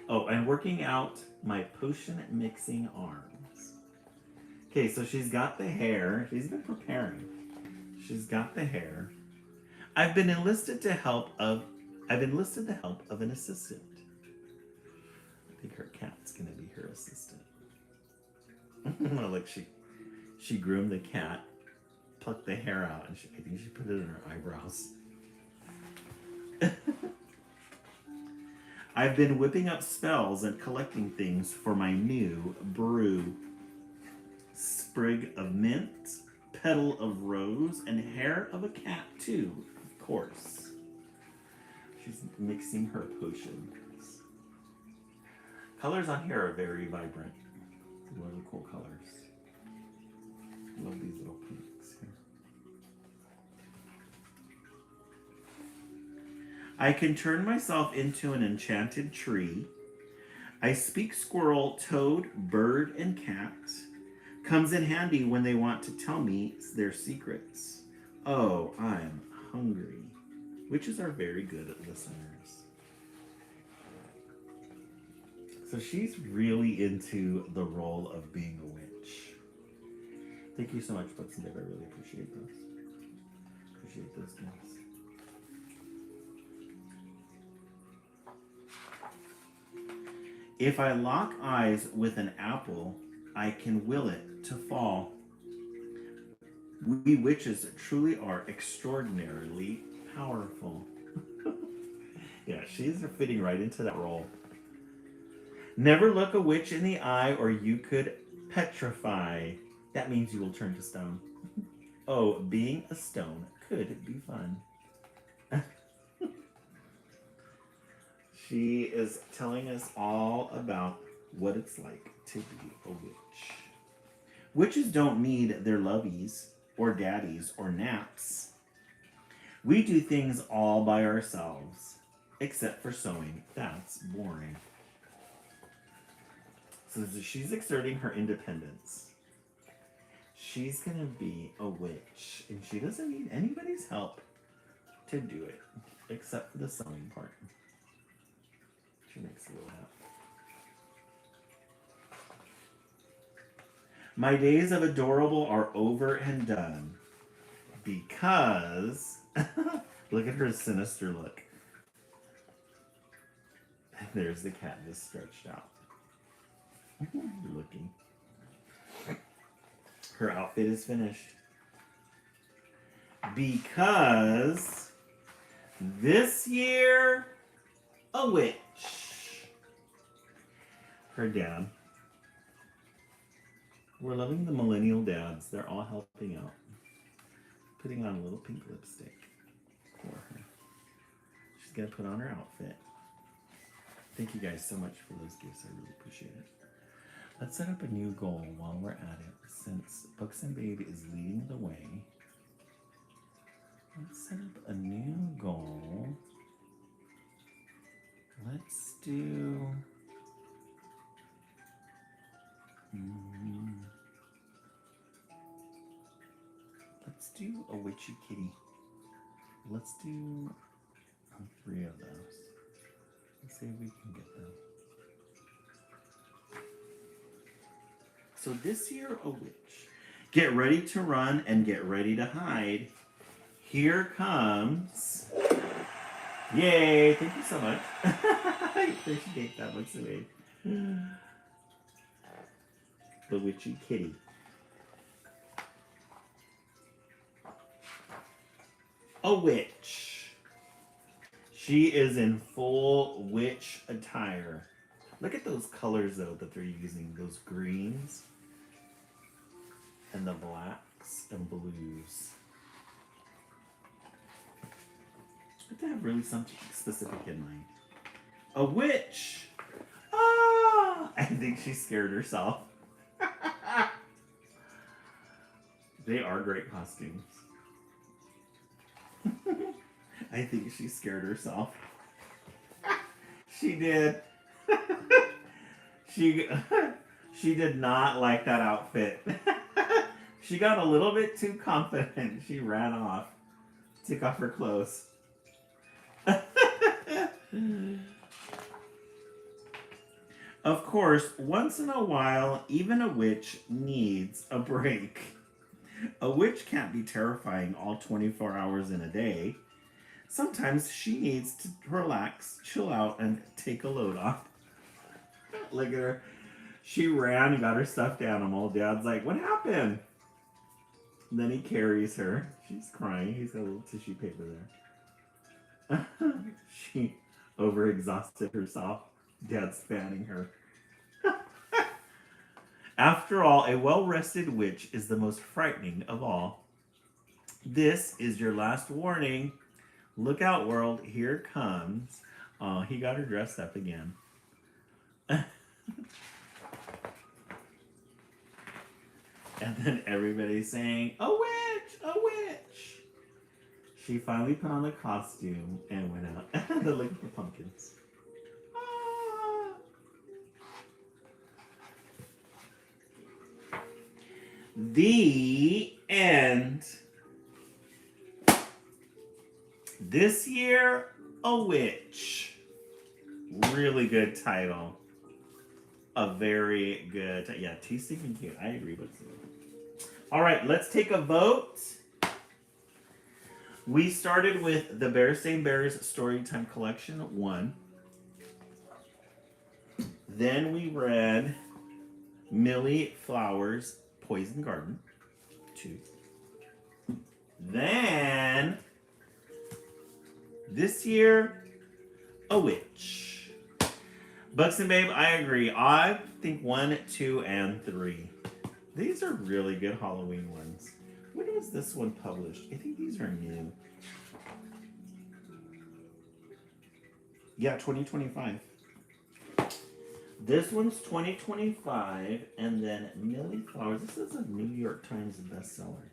Oh, and working out my potion mixing arms. Okay, so she's got the hair. She's been preparing. She's got the hair. I've enlisted the help of an assistant. I think her cat's gonna be her assistant. Look, she groomed the cat, plucked the hair out, and I think she put it in her eyebrows. I've been whipping up spells and collecting things for my new brew. Sprig of mint, petal of rose, and hair of a cat too, of course. She's mixing her potions. Colors on here are very vibrant. Really cool colors. Love these little pinks here. I can turn myself into an enchanted tree. I speak squirrel, toad, bird, and cat. Comes in handy when they want to tell me their secrets. Oh, I'm hungry. Witches are very good at listeners. So she's really into the role of being a witch. Thank you so much, Books and Babe. I really appreciate those. Appreciate those gifts. If I lock eyes with an apple, I can will it to fall. We witches truly are extraordinarily powerful. Yeah, she's fitting right into that role. Never look a witch in the eye or you could petrify. That means you will turn to stone. Oh, being a stone could be fun. She is telling us all about what it's like to be a witch. Witches don't need their lovies or daddies or naps. We do things all by ourselves, except for sewing. That's boring. So she's exerting her independence. She's gonna be a witch, and she doesn't need anybody's help to do it, except for the sewing part. She makes a little hat. My days of adorable are over and done because look at her sinister look. There's the cat just stretched out. Looking. Her outfit is finished. Because this year, a witch. Her dad. We're loving the millennial dads. They're all helping out. Putting on a little pink lipstick for her. She's going to put on her outfit. Thank you guys so much for those gifts. I really appreciate it. Let's set up a new goal while we're at it. Since Books and Babe is leading the way, Let's set up a new goal. Let's do... let's do a witchy kitty. Let's do 3 of those. Let's see if we can get them. So this year, a witch. Get ready to run and get ready to hide. Here comes... Yay! Thank you so much. I appreciate that much, Wade. The witchy kitty. A witch. She is in full witch attire. Look at those colors, though, that they're using. Those greens and the blacks and blues. But they have really something specific in mind. A witch! Ah! I think she scared herself. They are great costumes. I think she scared herself. She did. She did not like that outfit. She got a little bit too confident. She ran off. Took off her clothes. Of course, once in a while, even a witch needs a break. A witch can't be terrifying all 24 hours in a day. Sometimes she needs to relax, chill out, and take a load off. Look at her. She ran and got her stuffed animal. Dad's like, what happened? And then he carries her. She's crying. He's got a little tissue paper there. She overexhausted herself. Dad's fanning her. After all, a well-rested witch is the most frightening of all. This is your last warning. Look out, world. Here it comes. Oh, he got her dressed up again. And then everybody's saying, a witch! A witch! She finally put on the costume and went out. They're looking for pumpkins. Ah. The end. This year, a witch. Really good title. A very good, yeah, too stinking cute. I agree with you. All right, let's take a vote. We started with the Bear Stain Bears Storytime Collection 1. Then we read Millie Flowers' Poison Garden 2. Then this year, a witch. Bucks and Babe, I agree. I think 1, 2, and 3. These are really good Halloween ones. When was this one published? I think these are new. Yeah, 2025. This one's 2025, and then Millie Flowers. This is a New York Times bestseller.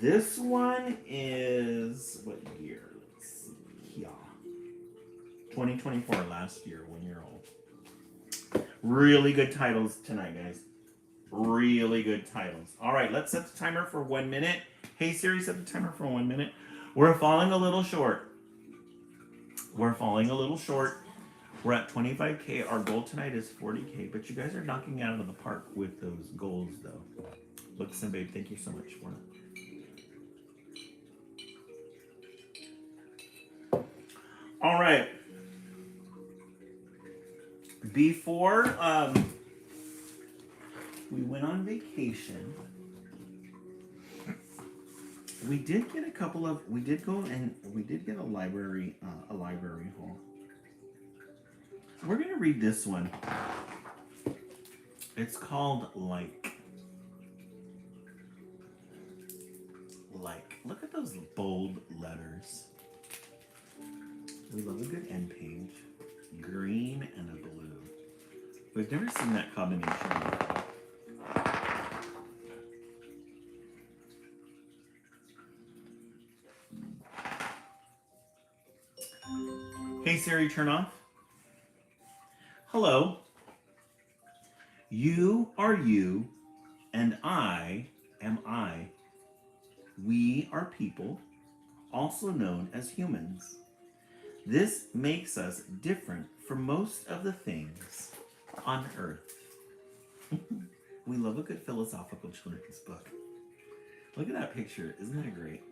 This one is, what year? Let's see. Yeah. 2024, last year, 1 year old. Really good titles tonight, guys. Really good titles. All right, let's set the timer for 1 minute. Hey, Siri, set the timer for 1 minute. We're falling a little short. We're falling a little short. We're at 25K. Our goal tonight is 40K, but you guys are knocking it out of the park with those goals, though. Look, Babe, thank you so much for it. All right. Before we went on vacation, we did get a couple of. We did go and we did get a library haul. We're gonna read this one. It's called Like. Look at those bold letters. We love a good end page. Green and a blue. We've never seen that combination before. Siri turn off? Hello. You are you, and I am I. We are people, also known as humans. This makes us different from most of the things on Earth. We love a good philosophical children's book. Look at that picture. Isn't that great?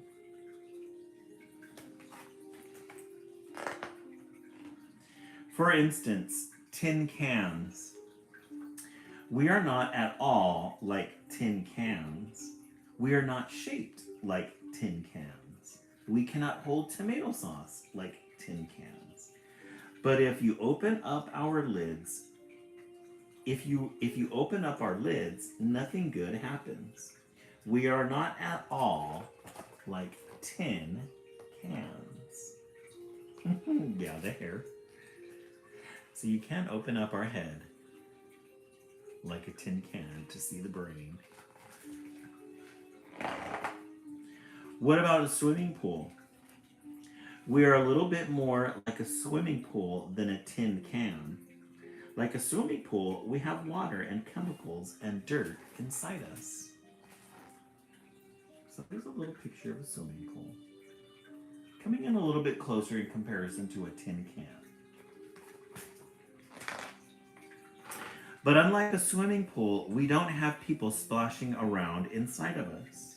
For instance, tin cans. We are not at all like tin cans. We are not shaped like tin cans. We cannot hold tomato sauce like tin cans. But if you open up our lids, if you open up our lids, nothing good happens. We are not at all like tin cans. Yeah, the hair. So you can't open up our head like a tin can to see the brain. What about a swimming pool? We are a little bit more like a swimming pool than a tin can. Like a swimming pool, we have water and chemicals and dirt inside us. So there's a little picture of a swimming pool. Coming in a little bit closer in comparison to a tin can. But unlike a swimming pool, we don't have people splashing around inside of us.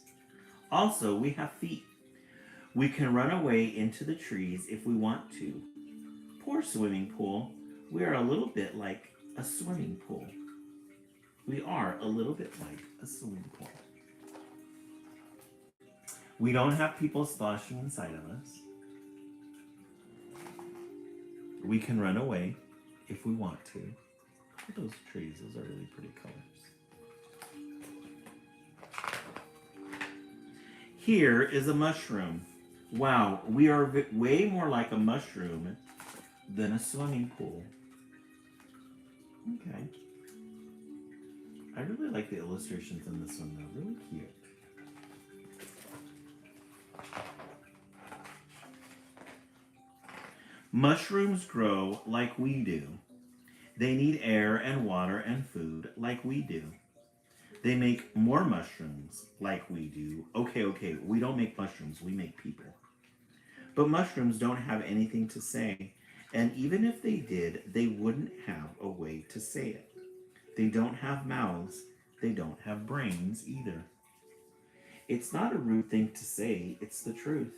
Also, we have feet. We can run away into the trees if we want to. Poor swimming pool, we are a little bit like a swimming pool. We are a little bit like a swimming pool. We don't have people splashing inside of us. We can run away if we want to. Look at those trees, those are really pretty colors. Here is a mushroom. Wow, we are way more like a mushroom than a swimming pool. Okay. I really like the illustrations in this one though, really cute. Mushrooms grow like we do. They need air and water and food like we do. They make more mushrooms like we do. Okay, we don't make mushrooms, we make people. But mushrooms don't have anything to say, and even if they did, they wouldn't have a way to say it. They don't have mouths, they don't have brains either. It's not a rude thing to say, it's the truth.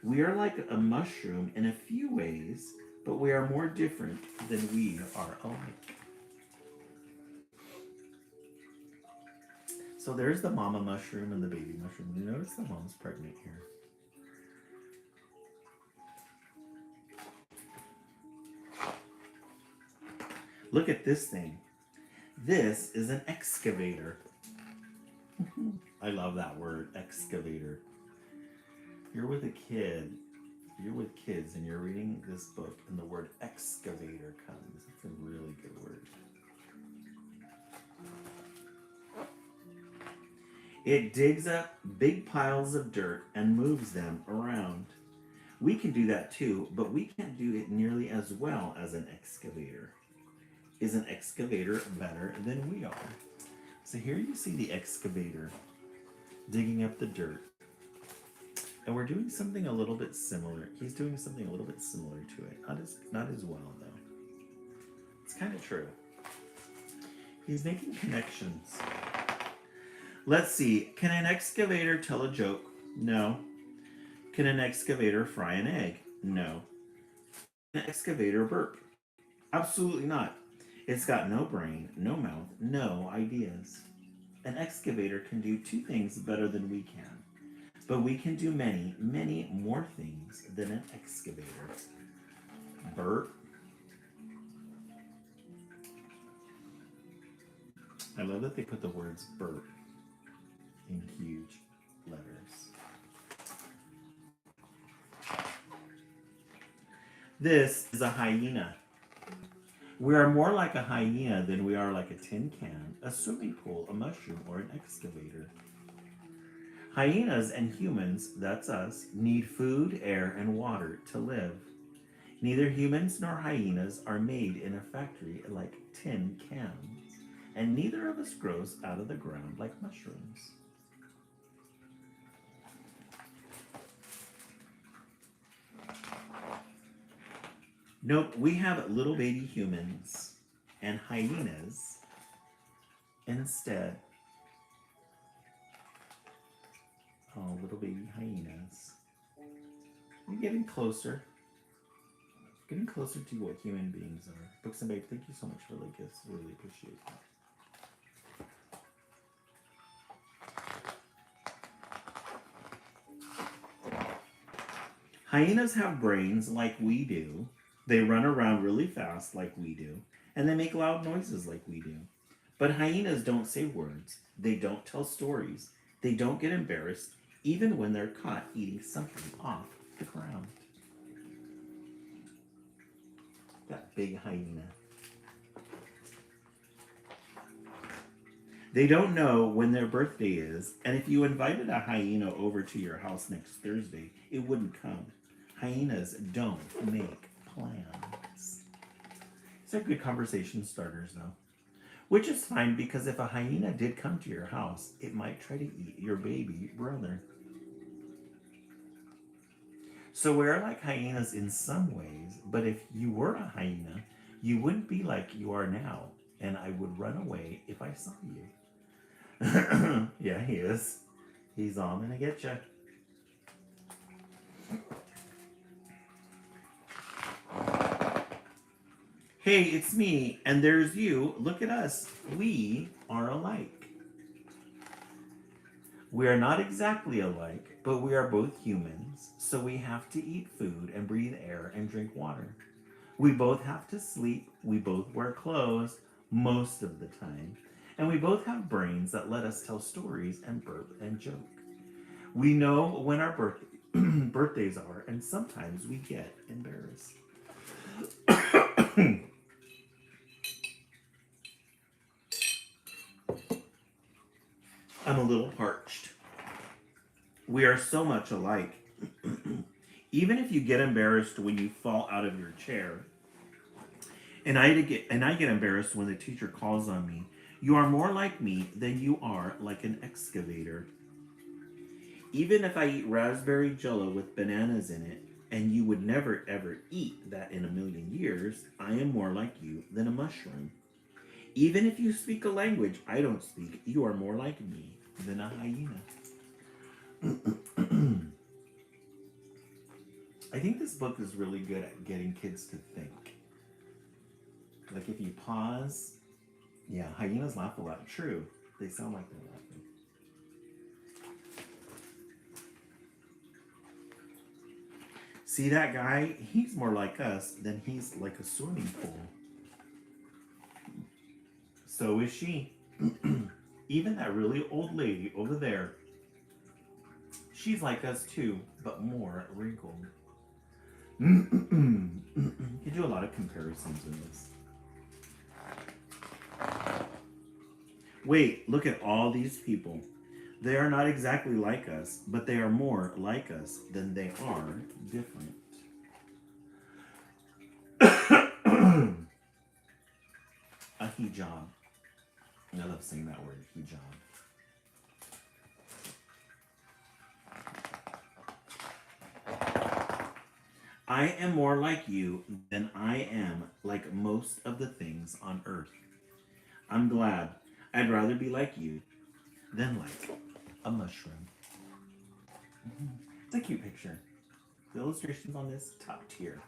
We are like a mushroom in a few ways, but we are more different than we are alike. So there's the mama mushroom and the baby mushroom. You notice the mom's pregnant here. Look at this thing. This is an excavator. I love that word, excavator. You're with a kid, you're with kids and you're reading this book and the word excavator comes. It's a really good word. It digs up big piles of dirt and moves them around. We can do that too, but we can't do it nearly as well as an excavator. Is an excavator better than we are? So here you see the excavator digging up the dirt. And we're doing something a little bit similar. He's doing something a little bit similar to it. Not as well, though. It's kind of true. He's making connections. Let's see. Can an excavator tell a joke? No. Can an excavator fry an egg? No. Can an excavator burp? Absolutely not. It's got no brain, no mouth, no ideas. An excavator can do two things better than we can. But we can do many, many more things than an excavator. Burp. I love that they put the words burp in huge letters. This is a hyena. We are more like a hyena than we are like a tin can, a swimming pool, a mushroom, or an excavator. Hyenas and humans, that's us, need food, air, and water to live. Neither humans nor hyenas are made in a factory like tin cans, and neither of us grows out of the ground like mushrooms. Nope, we have little baby humans and hyenas instead. Oh, little baby hyenas. You're getting closer. Getting closer to what human beings are. Books and Babe, thank you so much for the gifts. Really appreciate that. Hyenas have brains like we do. They run around really fast like we do. And they make loud noises like we do. But hyenas don't say words. They don't tell stories. They don't get embarrassed even when they're caught eating something off the ground. That big hyena. They don't know when their birthday is, and if you invited a hyena over to your house next Thursday, it wouldn't come. Hyenas don't make plans. These are good conversation starters, though. Which is fine because if a hyena did come to your house, it might try to eat your baby brother. So we're like hyenas in some ways, but if you were a hyena, you wouldn't be like you are now, and I would run away if I saw you. Yeah, he is. He's all gonna get you. Hey, it's me, and there's you. Look at us. We are alike. We are not exactly alike, but we are both humans, so we have to eat food and breathe air and drink water. We both have to sleep, we both wear clothes most of the time, and we both have brains that let us tell stories and burp and joke. We know when our birthdays are, and sometimes we get embarrassed. I'm a little parched. We are so much alike. Even if you get embarrassed when you fall out of your chair, and I get embarrassed when the teacher calls on me, you are more like me than you are like an excavator. Even if I eat raspberry jello with bananas in it, and you would never ever eat that in a million years, I am more like you than a mushroom. Even if you speak a language I don't speak, you are more like me than a hyena. I think this book is really good at getting kids to think. Like if you pause, yeah, hyenas laugh a lot. True, they sound like they're laughing. See that guy? He's more like us than he's like a swimming pool. So is she. Even that really old lady over there, she's like us too, but more wrinkled. You do a lot of comparisons in this. Wait, look at all these people. They are not exactly like us, but they are more like us than they are different. A hijab. I love saying that word, hijab. I am more like you than I am like most of the things on earth. I'm glad. I'd rather be like you than like a mushroom. It's a cute picture. The illustrations on this, top tier.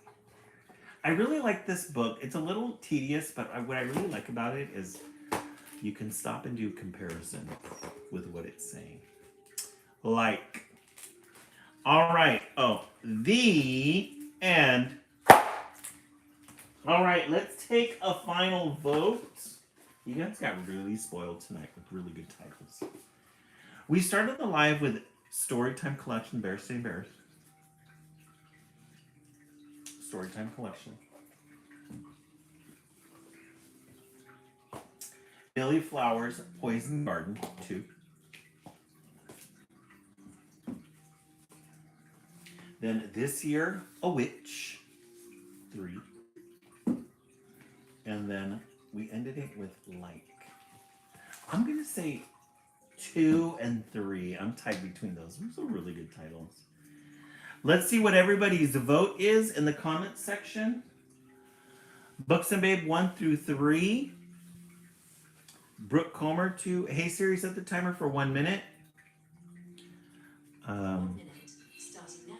I really like this book. It's a little tedious, but what I really like about it is you can stop and do comparison with what it's saying. Like, all right. Oh, the end. All right, let's take a final vote. You guys got really spoiled tonight with really good titles. We started the live with Storytime Collection, Bears Stay Bears. Storytime Collection. Billy Flowers, Poison Garden, 2. Then this year, A Witch, 3. And then we ended it with like. I'm going to say 2 and 3. I'm tied between those. Those are really good titles. Let's see what everybody's vote is in the comments section. Books and Babe 1 through 3. Brooke Comer 2. Hey Siri, set the timer for 1 minute. 1 minute, starting now.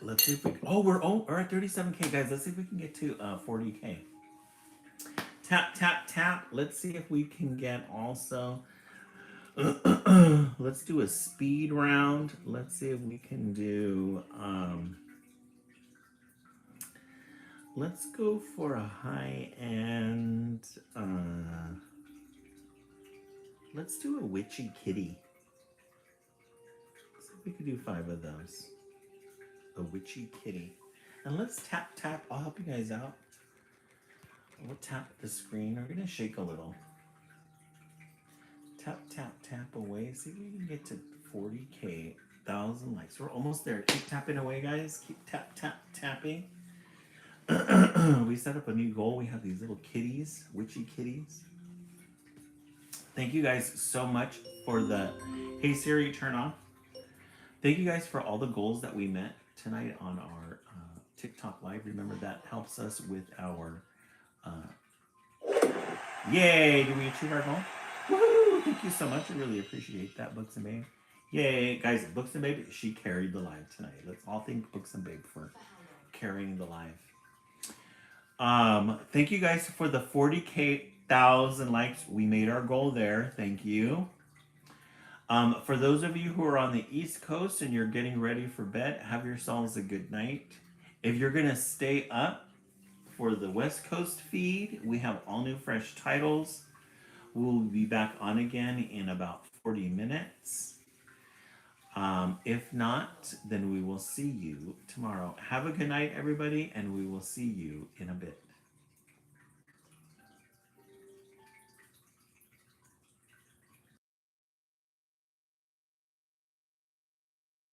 Let's see if we can. We're at 37K, guys. Let's see if we can get to 40K. Tap, tap, tap. Let's see if we can get also. Let's do a speed round. Let's see if we can do. Let's go for a high end. Let's do a witchy kitty. Let's see if we can do 5 of those. A witchy kitty. And let's tap, tap. I'll help you guys out. We'll tap the screen. We're going to shake a little. Tap, tap, tap away. See if we can get to 40K, 1,000 likes. We're almost there. Keep tapping away, guys. Keep tap, tap, tapping. We set up a new goal. We have these little kitties, witchy kitties. Thank you guys so much for the Hey Siri turn off. Thank you guys for all the goals that we met tonight on our TikTok live. Remember that helps us with our yay! Did we achieve our goal? Woohoo! Thank you so much. I really appreciate that, Books and Babe. Yay, guys! Books and Babe, she carried the live tonight. Let's all thank Books and Babe for carrying the live. Thank you guys for the 40K 1,000 likes. We made our goal there. Thank you. For those of you who are on the East Coast and you're getting ready for bed, have yourselves a good night. If you're gonna stay up for the West Coast feed, we have all new fresh titles. We'll be back on again in about 40 minutes. If not, then we will see you tomorrow. Have a good night, everybody, and we will see you in a bit.